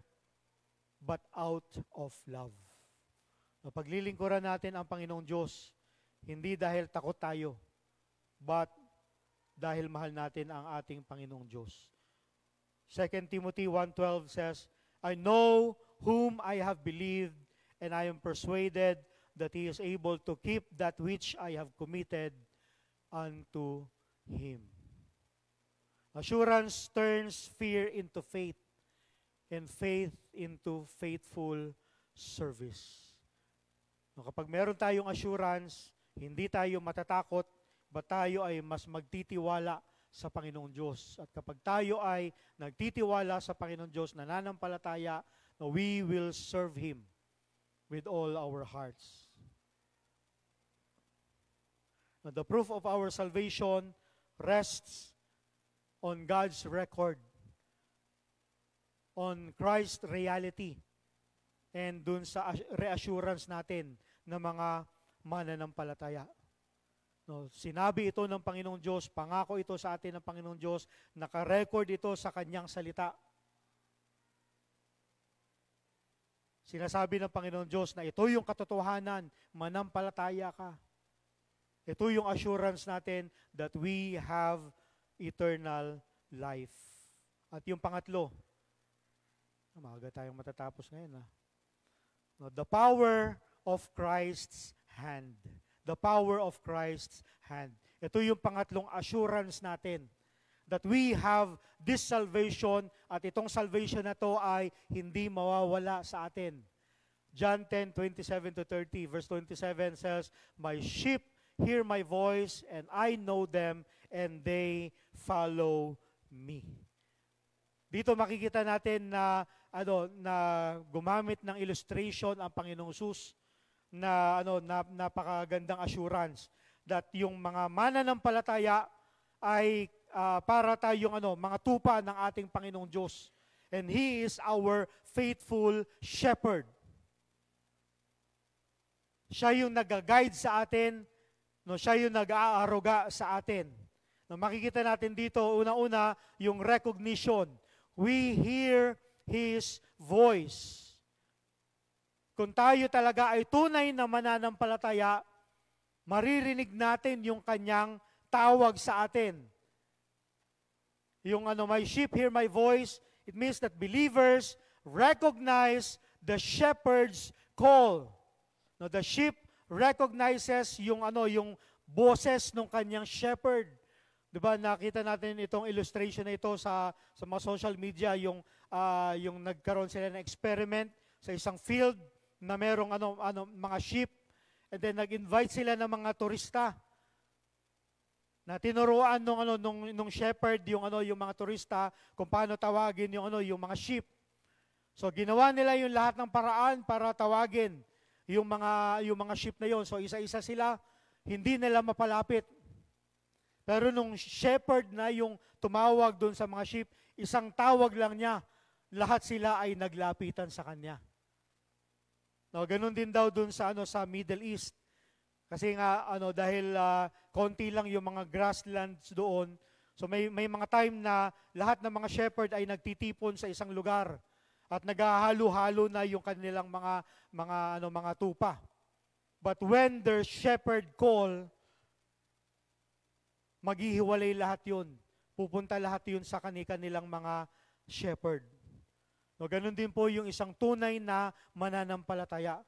but out of love. Paglilingkuran natin ang Panginoong Diyos, hindi dahil takot tayo, but dahil mahal natin ang ating Panginoong Diyos. 2 Timothy 1:12 says, I know whom I have believed, and I am persuaded that He is able to keep that which I have committed unto Him. Assurance turns fear into faith, and faith into faithful service. Kapag meron tayong assurance, hindi tayo matatakot, ba tayo ay mas magtitiwala sa Panginoong Diyos. At kapag tayo ay nagtitiwala sa Panginoong Diyos, nananampalataya, we will serve Him with all our hearts. The proof of our salvation rests on God's record, on Christ's reality, and dun sa reassurance natin ng mga mananampalataya. Sinabi ito ng Panginoong Diyos, pangako ito sa atin ng Panginoong Diyos, nakarecord ito sa Kanyang salita. Sinasabi ng Panginoong Diyos na ito yung katotohanan, manampalataya ka. Ito yung assurance natin that we have eternal life. At yung pangatlo, maaga tayong matatapos ngayon. The power of Christ's hand. The power of Christ's hand. Ito yung pangatlong assurance natin that we have this salvation at itong salvation na to ay hindi mawawala sa atin. John 10:27-30, verse 27 says, My sheep hear my voice, and I know them, and they follow me. Dito makikita natin na na gumamit ng illustration ang Panginoong Jesus na napakagandang assurance that yung mga mananampalataya ay para tayong mga tupa ng ating Panginoong Diyos. And He is our faithful shepherd. Siya yung nag-guide sa atin, siya yung nag-aaruga sa atin. Makikita natin dito, una-una, yung recognition. We hear His voice. Kung tayo talaga ay tunay na mananampalataya, maririnig natin yung Kanyang tawag sa atin. Yung my sheep hear my voice, it means that believers recognize the shepherd's call. No, the sheep recognizes yung boses ng kanyang shepherd. 'Di ba? Nakita natin itong illustration na ito sa mga social media, yung nagkaroon sila ng experiment sa isang field na merong mga sheep, and then nag-invite sila ng mga turista na tinuruan nung shepherd yung mga turista kung paano tawagin yung mga sheep. So ginawa nila yung lahat ng paraan para tawagin yung mga sheep na yon. So isa-isa sila, hindi nila mapalapit. Pero nung shepherd na yung tumawag doon sa mga sheep, isang tawag lang niya, lahat sila ay naglapitan sa kanya. No, ganun din daw doon sa Middle East. Kasi nga dahil konti lang yung mga grasslands doon, so may mga time na lahat ng mga shepherd ay nagtitipon sa isang lugar at naghahalo-halo na yung kanilang mga tupa. But when their shepherd call, maghihiwalay lahat yun. Pupunta lahat yun sa kanilang mga shepherd. No, ganun din po yung isang tunay na mananampalataya.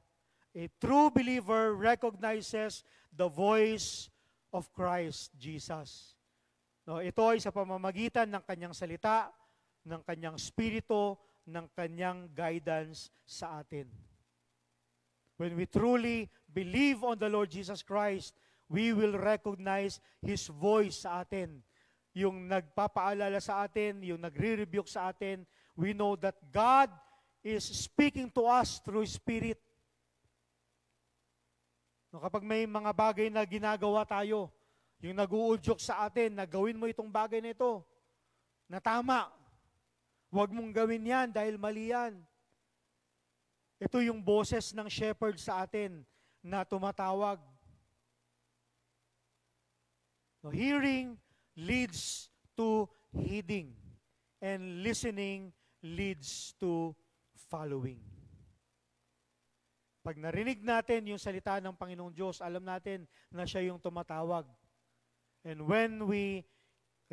A true believer recognizes the voice of Christ Jesus. No, ito ay sa pamamagitan ng kanyang salita, ng kanyang spirito, ng kanyang guidance sa atin. When we truly believe on the Lord Jesus Christ, we will recognize His voice sa atin. Yung nagpapaalala sa atin, yung nagre-rebuke sa atin, we know that God is speaking to us through His Spirit. No, kapag may mga bagay na ginagawa tayo, yung nag-uudyok sa atin na gawin mo itong bagay na ito, na tama, huwag mong gawin yan dahil mali yan. Ito yung boses ng shepherd sa atin na tumatawag. No, hearing leads to heeding, and listening leads to following. Pag narinig natin yung salita ng Panginoong Diyos, alam natin na siya yung tumatawag. And when we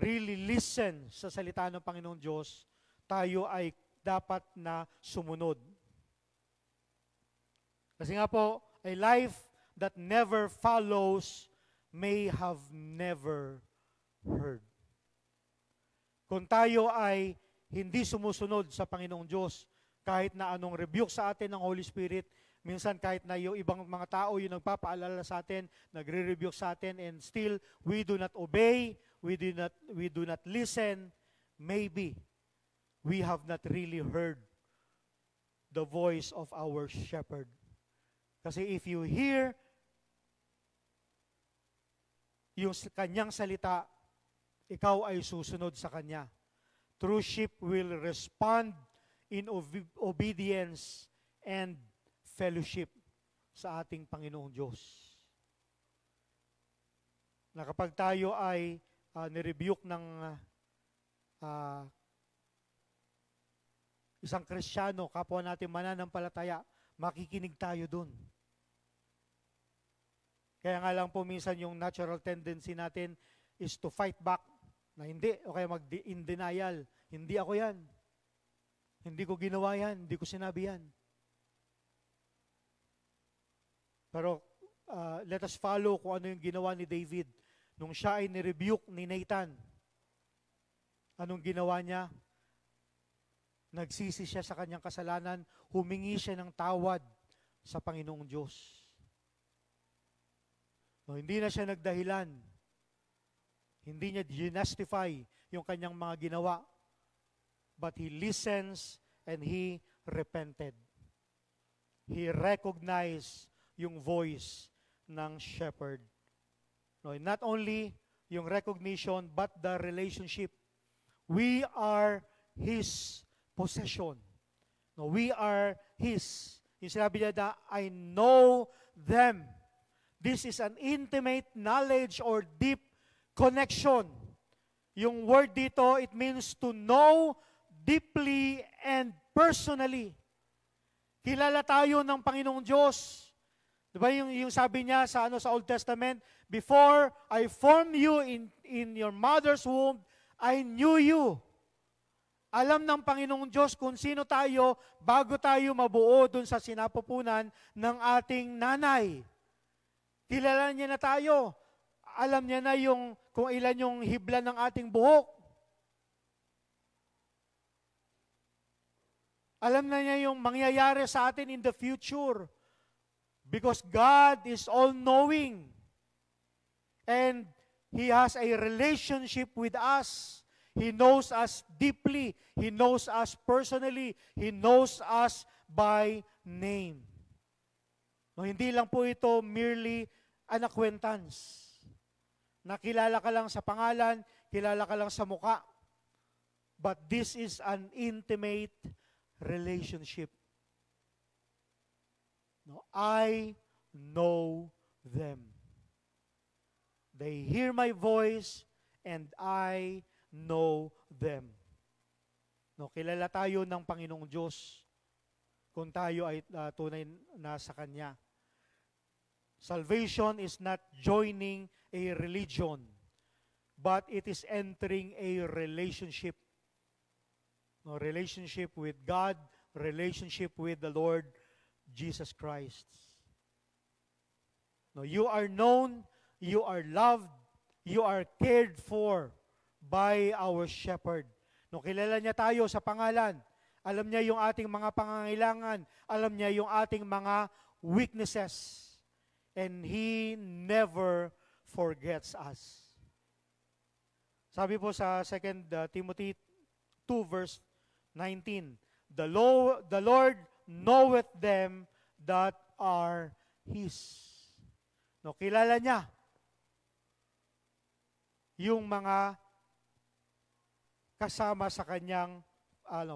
really listen sa salita ng Panginoong Diyos, tayo ay dapat na sumunod. Kasi nga po, a life that never follows may have never heard. Kung tayo ay hindi sumusunod sa Panginoong Diyos, kahit na anong rebuke sa atin ng Holy Spirit, minsan kahit na yung ibang mga tao yung nagpapaalala sa atin, nagre-rebuke sa atin, and still we do not obey, we do not listen, maybe we have not really heard the voice of our shepherd. Kasi if you hear yung kanyang salita, ikaw ay susunod sa kanya. True sheep will respond in obedience and fellowship sa ating Panginoong Diyos. Na kapag tayo ay nirebuke ng isang Kristiyano, kapwa natin mananampalataya, makikinig tayo dun. Kaya nga lang po minsan yung natural tendency natin is to fight back na hindi, o kaya in denial. Hindi ako yan. Hindi ko ginawa yan. Hindi ko sinabi yan. Pero let us follow kung ano yung ginawa ni David. Nung siya ay nirebuke ni Nathan, anong ginawa niya? Nagsisi siya sa kanyang kasalanan, humingi siya ng tawad sa Panginoong Diyos. No, hindi na siya nagdahilan. Hindi niya justify yung kanyang mga ginawa. But he listens and he repented. He recognized yung voice ng shepherd. No, not only yung recognition, but the relationship. We are His possession. No, we are His. Yung sinabi niya na, I know them. This is an intimate knowledge or deep connection. Yung word dito, it means to know deeply and personally. Kilala tayo ng Panginoong Diyos. Diba yung sabi niya sa Old Testament, before I formed you in your mother's womb, I knew you. Alam ng Panginoong Diyos kung sino tayo bago tayo mabuo dun sa sinapupunan ng ating nanay. Kilala niya na tayo. Alam niya na kung ilan yung hibla ng ating buhok. Alam na niya yung mangyayari sa atin in the future. Because God is all-knowing. And He has a relationship with us. He knows us deeply. He knows us personally. He knows us by name. No, hindi lang po ito merely an acquaintance. Nakilala ka lang sa pangalan, kilala ka lang sa muka. But this is an intimate relationship. No, I know them. They hear my voice and I know them. No, kilala tayo ng Panginoong Diyos kung tayo ay tunay na sa Kanya. Salvation is not joining a religion, but it is entering a relationship. No, relationship with God, relationship with the Lord Jesus Christ. No, you are known, you are loved, you are cared for by our shepherd. No, kilala niya tayo sa pangalan. Alam niya yung ating mga pangangailangan. Alam niya yung ating mga weaknesses. And He never forgets us. Sabi po sa 2 Timothy 2 verse 19, the Lord knoweth them that are His. No, kilala niya yung mga kasama sa kanyang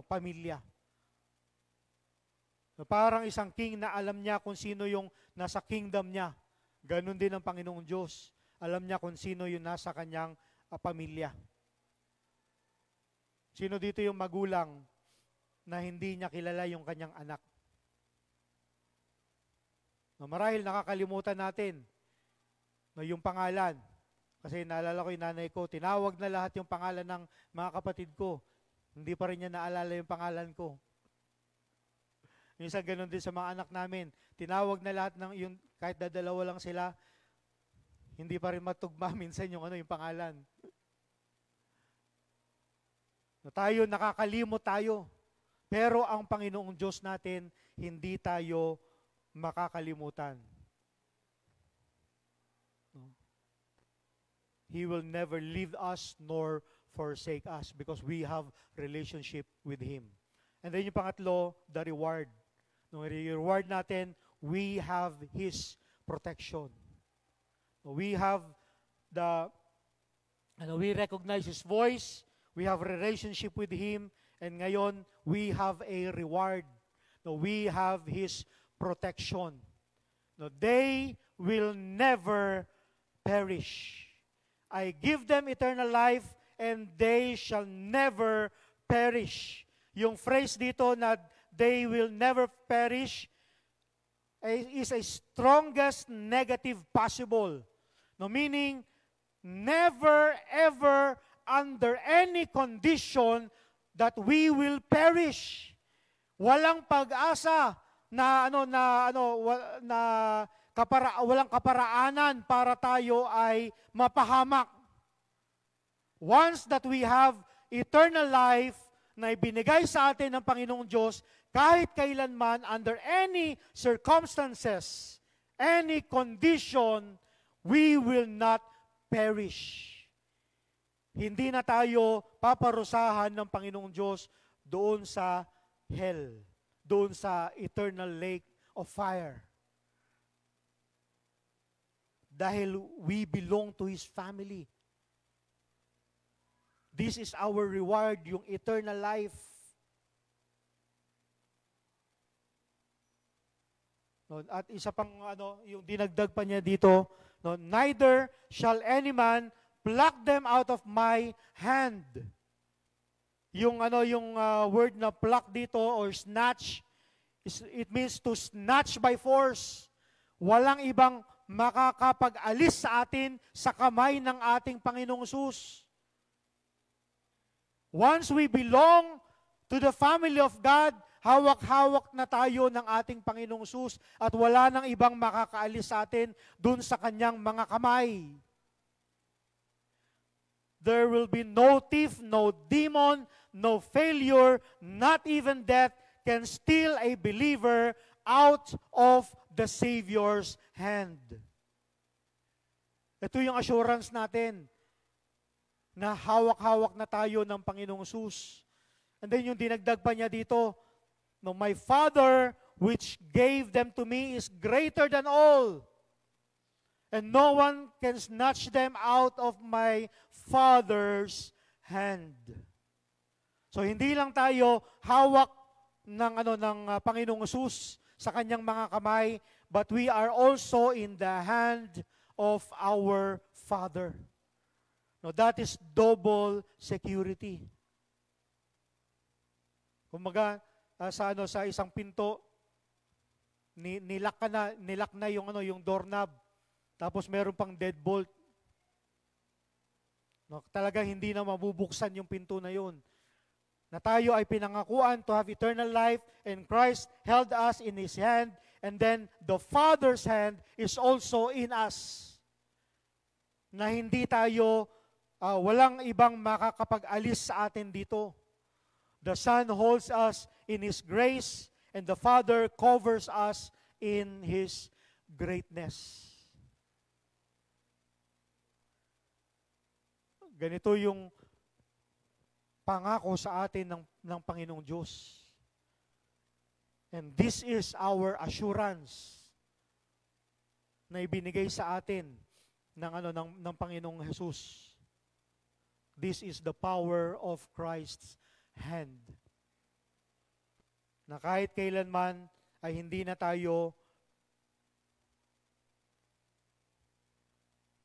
pamilya. No, parang isang king na alam niya kung sino yung nasa kingdom niya. Ganon din ang Panginoong Diyos. Alam niya kung sino yung nasa kanyang pamilya. Sino dito yung magulang na hindi niya kilala yung kanyang anak? No, marahil nakakalimutan natin yung pangalan. Kasi naalala ko yung nanay ko, tinawag na lahat yung pangalan ng mga kapatid ko. Hindi pa rin niya naalala yung pangalan ko. Minsan ganun din sa mga anak namin. Tinawag na lahat ng yung kahit dadalawa lang sila, hindi pa rin matugma minsan yung yung pangalan. No, tayo nakakalimot tayo. Pero ang Panginoong Diyos natin, hindi tayo makakalimutan. No? He will never leave us nor forsake us because we have relationship with Him. And then yung pangatlo, the reward. No, reward natin, we have His protection. No, we have we recognize His voice, we have a relationship with Him, and ngayon, we have a reward. No, we have His protection. No, they will never perish. I give them eternal life, and they shall never perish. Yung phrase dito na they will never perish is a strongest negative possible. No, meaning, never ever under any condition that we will perish. Walang pag-asa walang kaparaanan para tayo ay mapahamak. Once that we have eternal life na ibinigay sa atin ng Panginoong Diyos, kahit kailanman, under any circumstances, any condition, we will not perish. Hindi na tayo paparusahan ng Panginoong Diyos doon sa hell, doon sa eternal lake of fire. Dahil we belong to His family. This is our reward, yung eternal life. No, at isa pang yung dinagdag pa niya dito, no, neither shall any man pluck them out of my hand. Yung word na pluck dito or snatch, it means to snatch by force. Walang ibang makakapag-alis sa atin sa kamay ng ating Panginoong Hesus. Once we belong to the family of God, hawak-hawak na tayo ng ating Panginoong Hesus at wala nang ibang makakaalis sa atin dun sa kanyang mga kamay. There will be no thief, no demon, no failure, not even death can steal a believer out of the Savior's hand. Ito yung assurance natin na hawak-hawak na tayo ng Panginoong Hesus. And then yung dinagdag pa niya dito, no, my Father which gave them to me is greater than all. And no one can snatch them out of my Father's hand. So hindi lang tayo hawak ng Panginoong Hesus sa kanyang mga kamay, but we are also in the hand of our Father. No, that is double security. Kumbaga sa isang pinto, nilak na yung doorknob. Tapos meron pang deadbolt. No, talaga hindi na mabubuksan yung pinto na yun. Na tayo ay pinangakuan to have eternal life, and Christ held us in His hand, and then the Father's hand is also in us. Na hindi tayo walang ibang makakapag-alis sa atin dito. The Son holds us in His grace, and the Father covers us in His greatness. Ganito yung pangako sa atin ng Panginoong Diyos. And this is our assurance na ibinigay sa atin ng Panginoong Jesus. This is the power of Christ's hand. Na kahit kailanman ay hindi na tayo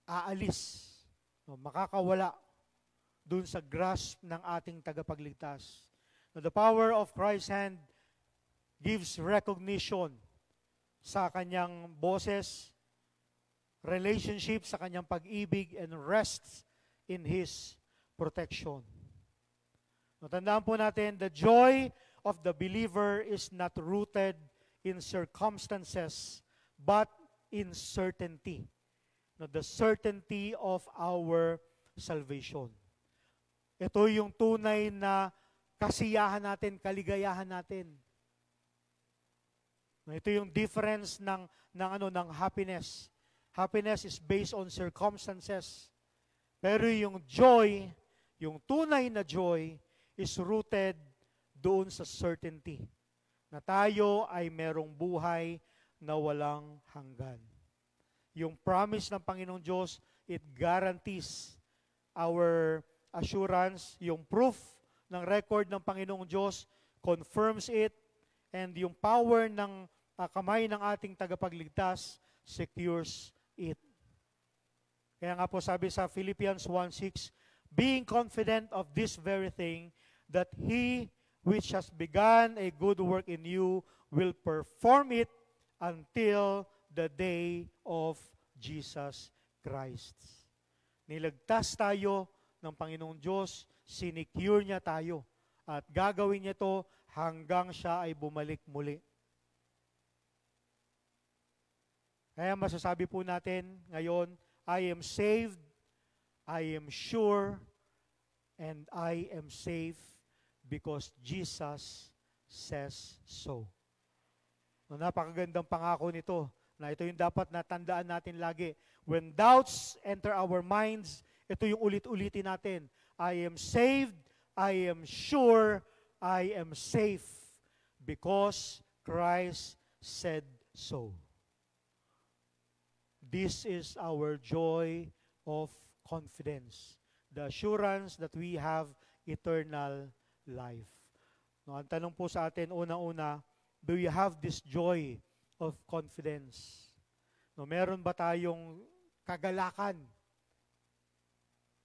aalis, makakawala dun sa grasp ng ating tagapagligtas. The power of Christ's hand gives recognition sa kanyang boses, relationship sa kanyang pag-ibig, and rests in His protection. Tandaan po natin, the joy of the believer is not rooted in circumstances, but in certainty. The certainty of our salvation. Ito yung tunay na kasiyahan natin, kaligayahan natin. Ito yung difference ng happiness. Happiness is based on circumstances. Pero yung joy, yung tunay na joy, is rooted doon sa certainty. Na tayo ay merong buhay na walang hanggan. Yung promise ng Panginoong Diyos, it guarantees our assurance. Yung proof ng record ng Panginoong Diyos confirms it, and yung power ng kamay ng ating tagapagligtas secures it. Kaya nga po sabi sa Philippians 1:6, being confident of this very thing, that He which has begun a good work in you will perform it until the day of Jesus Christ. Niligtas tayo ng Panginoong Diyos, sinecure niya tayo, at gagawin niya ito hanggang siya ay bumalik muli. Kaya masasabi po natin ngayon, I am saved, I am sure, and I am safe because Jesus says so. Napakagandang pangako nito, na ito yung dapat natandaan natin lagi. When doubts enter our minds, ito yung ulit-ulitin natin. I am saved, I am sure, I am safe because Christ said so. This is our joy of confidence. The assurance that we have eternal life. No, ang tanong po sa atin, una-una, do you have this joy of confidence? No, meron ba tayong kagalakan?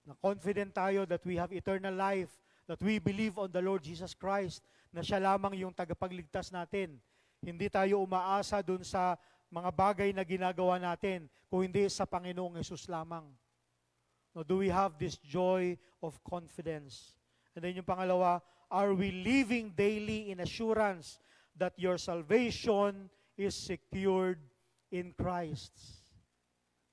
Na confident tayo that we have eternal life, that we believe on the Lord Jesus Christ, na siya lamang yung tagapagligtas natin. Hindi tayo umaasa dun sa mga bagay na ginagawa natin, kung hindi sa Panginoong Hesus lamang. No, do we have this joy of confidence? And then yung pangalawa, are we living daily in assurance that your salvation is secured in Christ?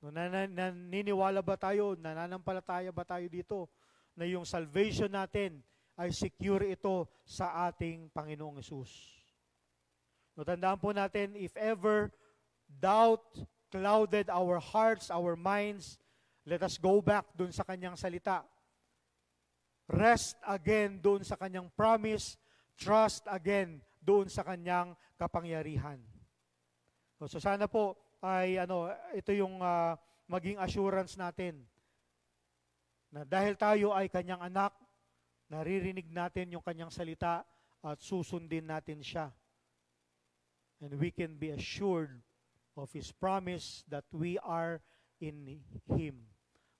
No, naniniwala ba tayo, nananampalataya ba tayo dito, na yung salvation natin ay secure ito sa ating Panginoong Hesus? No, tandaan po natin, if ever doubt clouded our hearts, our minds, let us go back dun sa kanyang salita. Rest again dun sa kanyang promise. Trust again dun sa kanyang kapangyarihan. So sana po ay ito yung maging assurance natin. Na dahil tayo ay kanyang anak, naririnig natin yung kanyang salita at susundin natin siya. And we can be assured of His promise that we are in Him.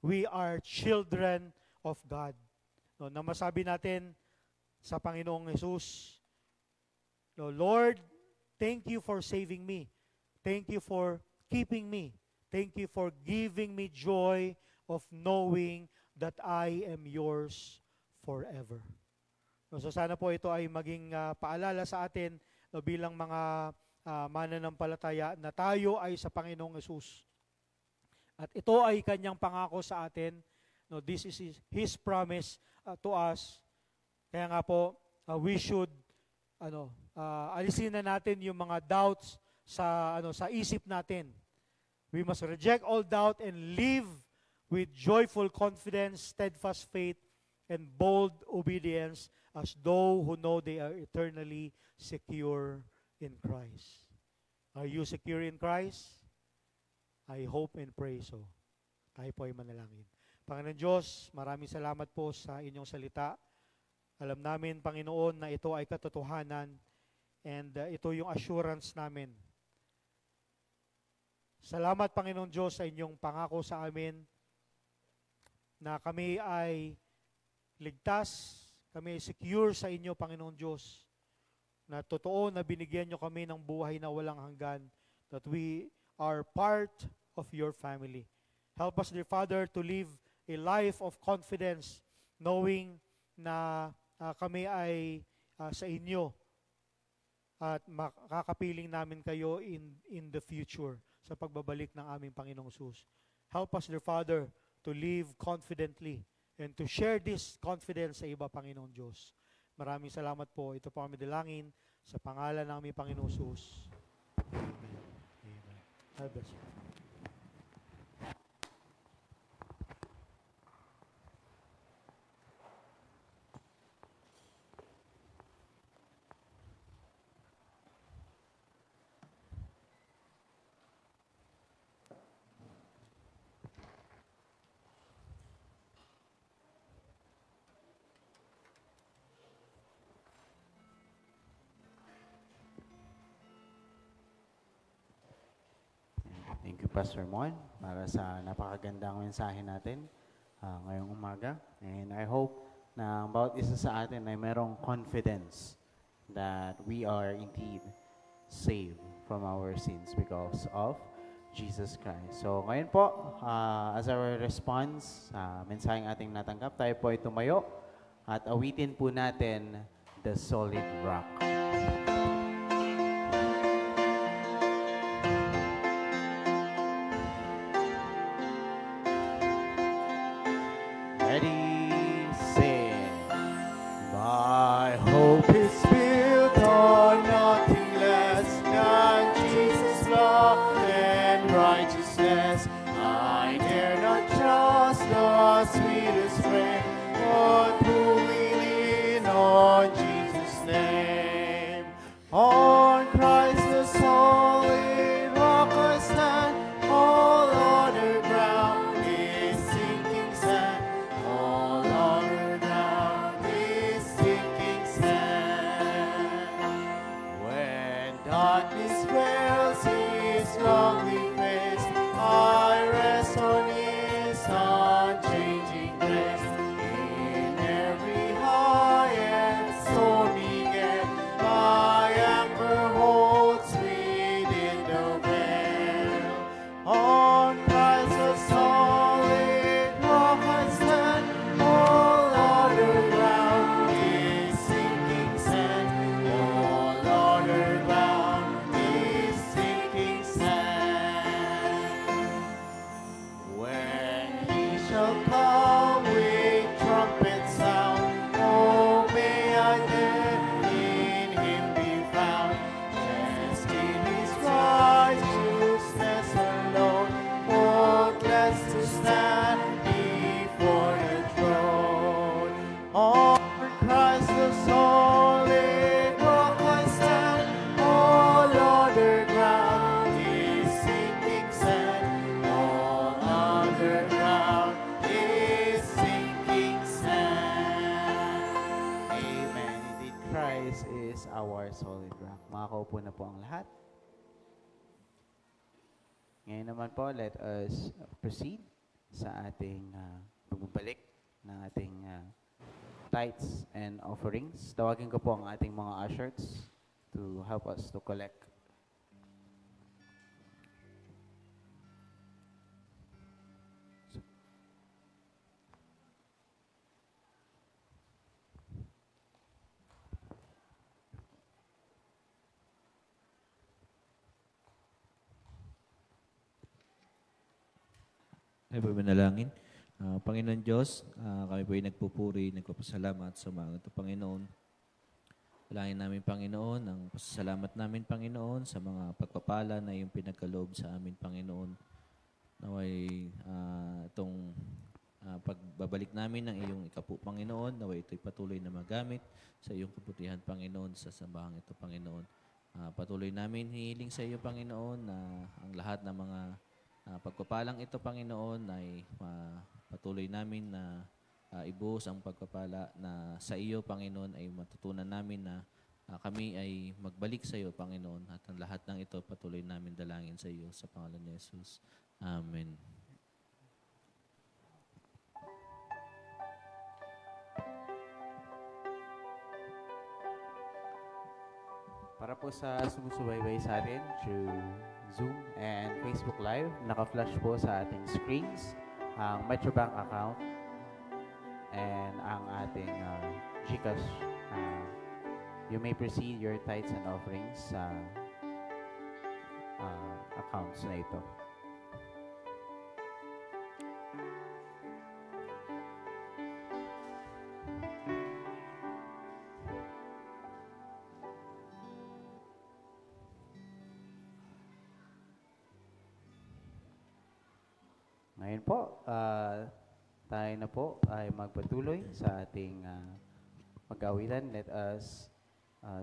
We are children of God. No, na masabi natin sa Panginoong Hesus, no, Lord, thank you for saving me. Thank you for keeping me. Thank you for giving me joy of knowing that I am yours forever. No, so sana po ito ay maging paalala sa atin, no, bilang mga mananampalataya na tayo ay sa Panginoong Hesus. At ito ay kanyang pangako sa atin No, this is His promise to us. Kaya nga po, we should alisin na natin yung mga doubts sa isip natin. We must reject all doubt and live with joyful confidence, steadfast faith, and bold obedience as those who know they are eternally secure in Christ. Are you secure in Christ? I hope and pray so. Tayo po ay manalangin. Panginoon Diyos, maraming salamat po sa inyong salita. Alam namin, Panginoon, na ito ay katotohanan and ito yung assurance namin. Salamat, Panginoon Diyos, sa inyong pangako sa amin na kami ay ligtas, kami ay secure sa inyo, Panginoon Diyos, na totoo na binigyan nyo kami ng buhay na walang hanggan, that we are part of your family. Help us, dear Father, to live a life of confidence, knowing na kami ay sa inyo at makakapiling namin kayo in the future sa pagbabalik ng aming Panginoong Hesus. Help us, dear Father, to live confidently and to share this confidence sa iba, Panginoong Diyos. Maraming salamat po. Ito po kami dalangin sa pangalan ng aming Panginoong Hesus. Amen. Amen. God bless you. Thank you, Pastor Mon, para sa napakagandang mensahe natin ngayong umaga. And I hope na bawat isa sa atin ay merong confidence that we are indeed saved from our sins because of Jesus Christ. So ngayon po, as our response sa mensaheng ating natanggap, tayo po ay tumayo at awitin po natin The Solid Rock. Ready, set. My hope is built on nothing less than Jesus' love and righteousness. I dare not trust the sweetest friend, but wholly lean on Jesus' name. On Christ the solid rock I stand, all other ground is sinking sand. All other ground is sinking sand. When darkness veils His lovely face, I rest on His unchanging grace. In every high and stormy gale, my anchor holds within the veil. On Christ the solid rock I stand, all other ground is sinking sand. All other ground is sinking sand. When He shall come with trumpet sound, oh, may I then in Him be found, dressed in His righteousness alone, oh, blessed to stand before the throne. On Christ the solid rock I stand, all other ground is sinking sand. All other ground is sinking sand. Amen. Indeed, Christ is our solid rock. Makakaupo na po ang lahat. Ngayon naman po, let us proceed sa ating pagbabalik ng ating tithes and offerings. Tawagin ko po ang ating mga ushers to help us to collect. Ay, manalangin. Panginoon Diyos, kami po ay nagpupuri, nagpapasalamat sa umagang ito, Panginoon. Dalangin namin, Panginoon, ang pasasalamat namin, Panginoon, sa mga pagpapala na iyong pinagkaloob sa amin, Panginoon. Naway itong pagbabalik namin ng iyong ikapu, Panginoon, naway ito'y patuloy na magamit sa iyong kabutihan, Panginoon, sa sambahang ito, Panginoon. Patuloy namin hihiling sa iyo, Panginoon, na ang lahat ng mga pagpapalang ito, Panginoon, ay patuloy namin na ibuhos ang pagpapala na sa iyo, Panginoon, ay matutunan namin na kami ay magbalik sa iyo, Panginoon, at ang lahat ng ito patuloy namin dalangin sa iyo sa pangalan ni Jesus. Amen. Para po sa sumusubaybay sa atin through Zoom and Facebook Live, naka-flash po sa ating screens ang Metrobank account and ang ating GCash. You may proceed your tithes and offerings sa accounts na ito. Ngayon po, tayo na po ay magpatuloy sa ating mag-awitan. Let us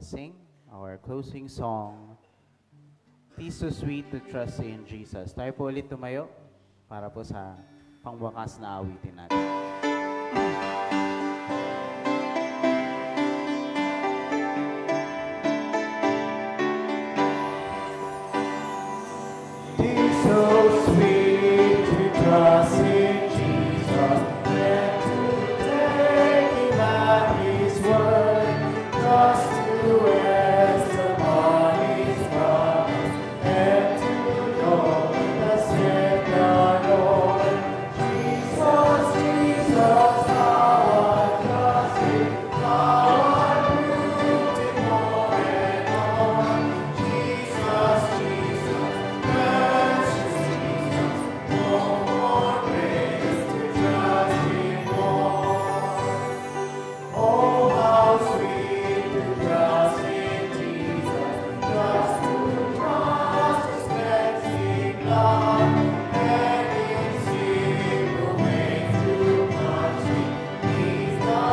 sing our closing song, "Tis so sweet to trust in Jesus." Tayo po ulit tumayo para po sa pangwakas na awitin natin. Tis so sweet to trust in Jesus, and to take Him at His word, trust to rest upon His promise, and to know the strength the Lord. Jesus, Jesus, how I trust Him, how I proved it more and more. Jesus, Jesus, precious Jesus, no more grace to trust Him more. Oh, how sweet to trust in Jesus, just to trust His cleansing love, and in simple ways to touch Him, He's the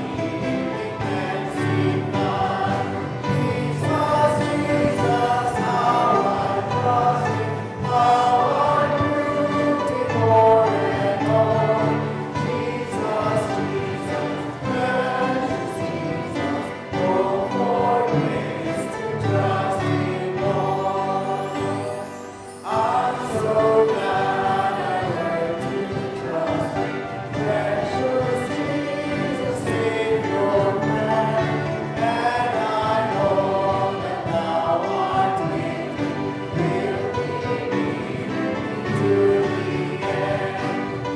healing cleansing blood. Jesus, Jesus, how I trust Him, how I proved it more and more. Jesus, Jesus, precious Jesus, oh, for grace to trust Him more. I'm so glad I learned to trust Him, precious Jesus, Savior friend, and I know that Thou art with me, will believe to the end.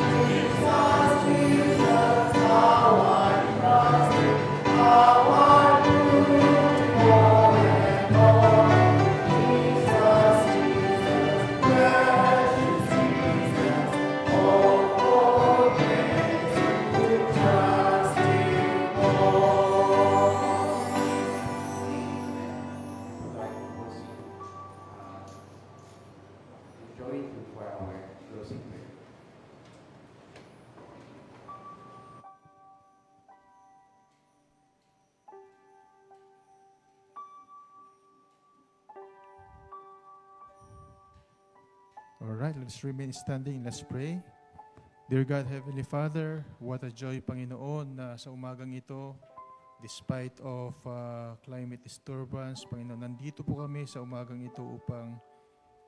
Jesus, Jesus, how I trust Him, how I prove it more and more. Jesus, Jesus, precious Jesus, oh, for grace to trust Him more. Enjoy for our closing prayer. All right, let's remain standing. Let's pray. Dear God, Heavenly Father, what a joy, Panginoon, na sa umagang ito, despite of climate disturbance, Panginoon, nandito po kami sa umagang ito upang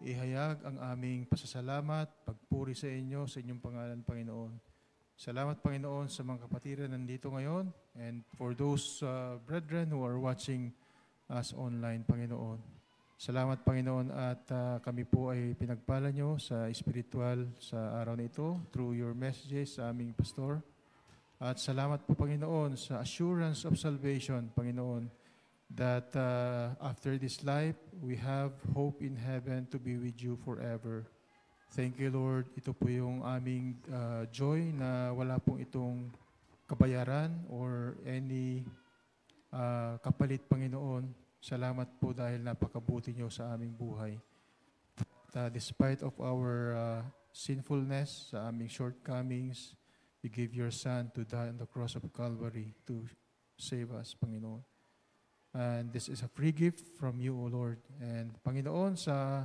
ihayag ang aming pasasalamat, pagpuri sa inyo, sa inyong pangalan, Panginoon. Salamat, Panginoon, sa mga kapatiran nandito ngayon, and for those brethren who are watching us online, Panginoon. Salamat, Panginoon, at kami po ay pinagpala nyo sa espiritual sa araw na ito through your messages sa aming pastor. At salamat po, Panginoon, sa assurance of salvation, Panginoon, that after this life, we have hope in heaven to be with you forever. Thank you, Lord. Ito po yung aming joy na wala pong itong kabayaran or any kapalit, Panginoon. Salamat po dahil napakabuti niyo sa aming buhay. Despite of our sinfulness, sa aming shortcomings, you gave your Son to die on the cross of Calvary to save us, Panginoon. And this is a free gift from you, O Lord. And Panginoon, sa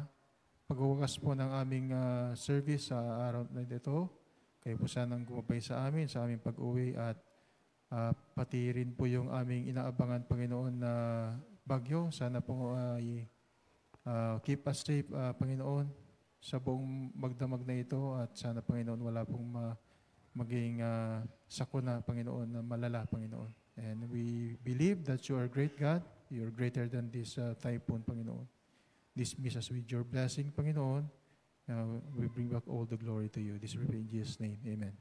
pagwawakas po ng aming service sa araw na ito, kayo po sanang gumabay sa amin, sa aming pag-uwi at pati rin po yung aming inaabangan, Panginoon, na bagyo. Sana po keep us safe, Panginoon, sa buong magdamag na ito at sana, Panginoon, wala pong maging sakuna, Panginoon, na malala, Panginoon. And we believe that you are great God. You are greater than this typhoon, Panginoon. Dismiss us with your blessing, Panginoon. We bring back all the glory to you. This we pray in Jesus' name. Amen.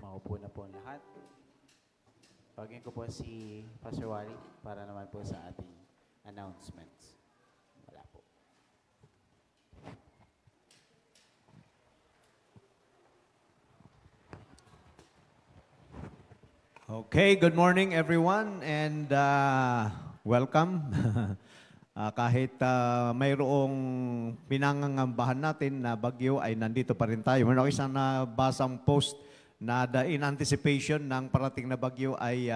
Maupo na po ang lahat. Pagin ko po si Pastor Wally para naman po sa ating announcements. Wala po. Okay, good morning everyone and welcome. Kahit mayroong pinangangambahan natin na bagyo ay nandito pa rin tayo. Meron ako isang nabasang post na in anticipation ng parating na bagyo ay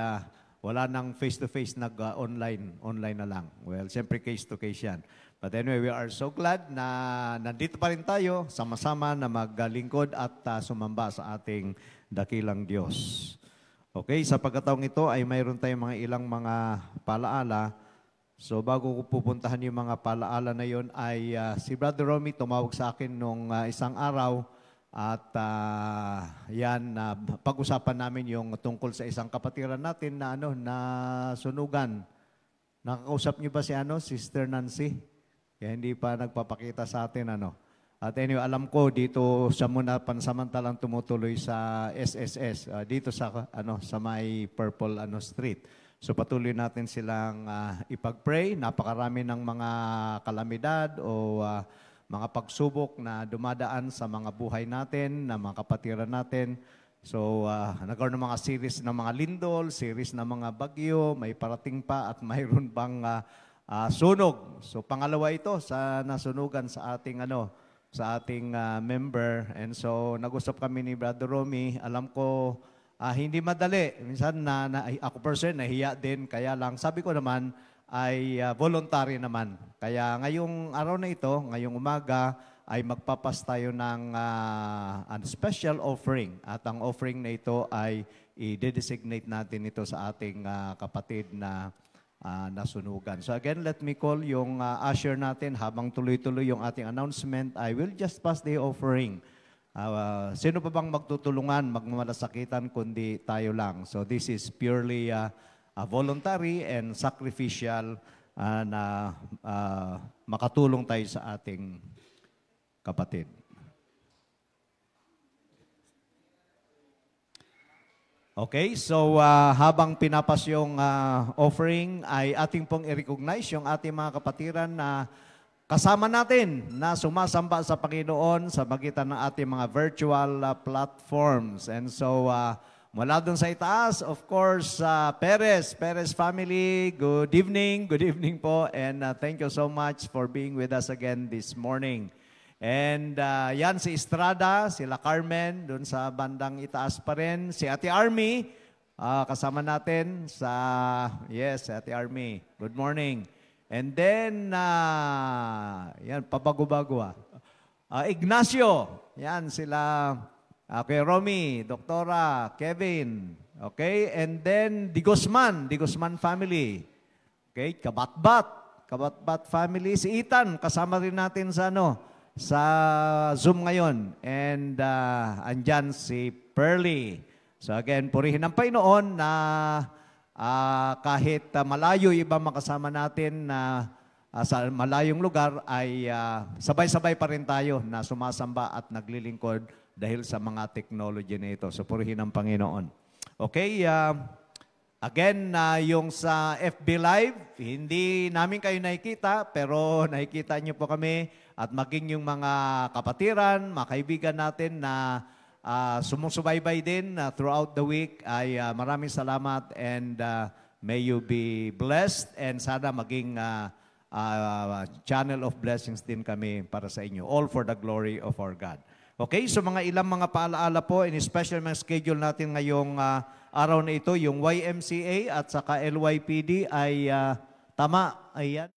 wala nang face-to-face, online na lang. Well, siyempre case-to-case yan. But anyway, we are so glad na nandito pa rin tayo, sama-sama na maglingkod at sumamba sa ating dakilang Diyos. Okay, sa pagkataong ito ay mayroon tayong mga ilang mga palaala. So bago ko pupuntahan yung mga palaala na yon ay si Brother Romy tumawag sa akin nung isang araw. At pag-usapan namin yung tungkol sa isang kapatiran natin na na sunugan. Nakakausap niyo ba si Sister Nancy? Kaya hindi pa nagpapakita sa atin At anyway, alam ko dito siya muna pansamantalang tumutuloy sa SSS dito sa sa may Purple Street. So patuloy natin silang ipag-pray. Napakarami ng mga kalamidad o mga pagsubok na dumadaan sa mga buhay natin, na mga kapatiran natin. So, nagkaroon ng mga series ng mga lindol, series ng mga bagyo, may parating pa at mayroon bang sunog. So, pangalawa ito sa nasunugan sa ating sa ating member. And so, nag-usap kami ni Brother Romy. Alam ko, hindi madali. Minsan, ako person, nahiya din. Kaya lang, sabi ko naman, ay voluntary naman. Kaya ngayong araw na ito, ngayong umaga, ay magpapas tayo ng special offering. At ang offering na ito ay i-designate natin ito sa ating kapatid na nasunugan. So again, let me call yung usher natin habang tuloy-tuloy yung ating announcement. I will just pass the offering. Sino pa bang magtutulungan, magmamalasakitan, kundi tayo lang. So this is purely voluntary and sacrificial na makatulong tayo sa ating kapatid. Okay, so habang pinapas yung offering ay ating pong i-recognize yung ating mga kapatiran na kasama natin na sumasamba sa Panginoon sa magitan ng ating mga virtual platforms. And so, mula dun sa itaas, of course, Perez family, good evening po, and thank you so much for being with us again this morning. And yan si Estrada, sila Carmen, dun sa bandang itaas pa rin, si Ate Army, kasama natin sa, yes, Ate Army, good morning. And then, yan, pabago-bago Ignacio, yan sila, Kuya Romy, Doktora, Kevin, okay? And then, Di Guzman family. Okay, Kabatbat family. Si Ethan, kasama rin natin sa sa Zoom ngayon. And andyan si Pearly. So again, purihin ang Panginoon na kahit malayo iba makasama natin na sa malayong lugar ay sabay-sabay pa rin tayo na sumasamba at naglilingkod dahil sa mga technology na ito. So, purihin ang Panginoon. Okay, Again, yung sa FB Live, hindi namin kayo nakikita, pero nakikita niyo po kami at maging yung mga kapatiran, mga kaibigan natin na sumusubaybay din throughout the week ay maraming salamat and may you be blessed and sana maging channel of blessings din kami para sa inyo. All for the glory of our God. Okay, so ilang mga paalaala po, and especially mga schedule natin ngayong araw na ito, yung YMCA at saka LYPD ay tama, ayan.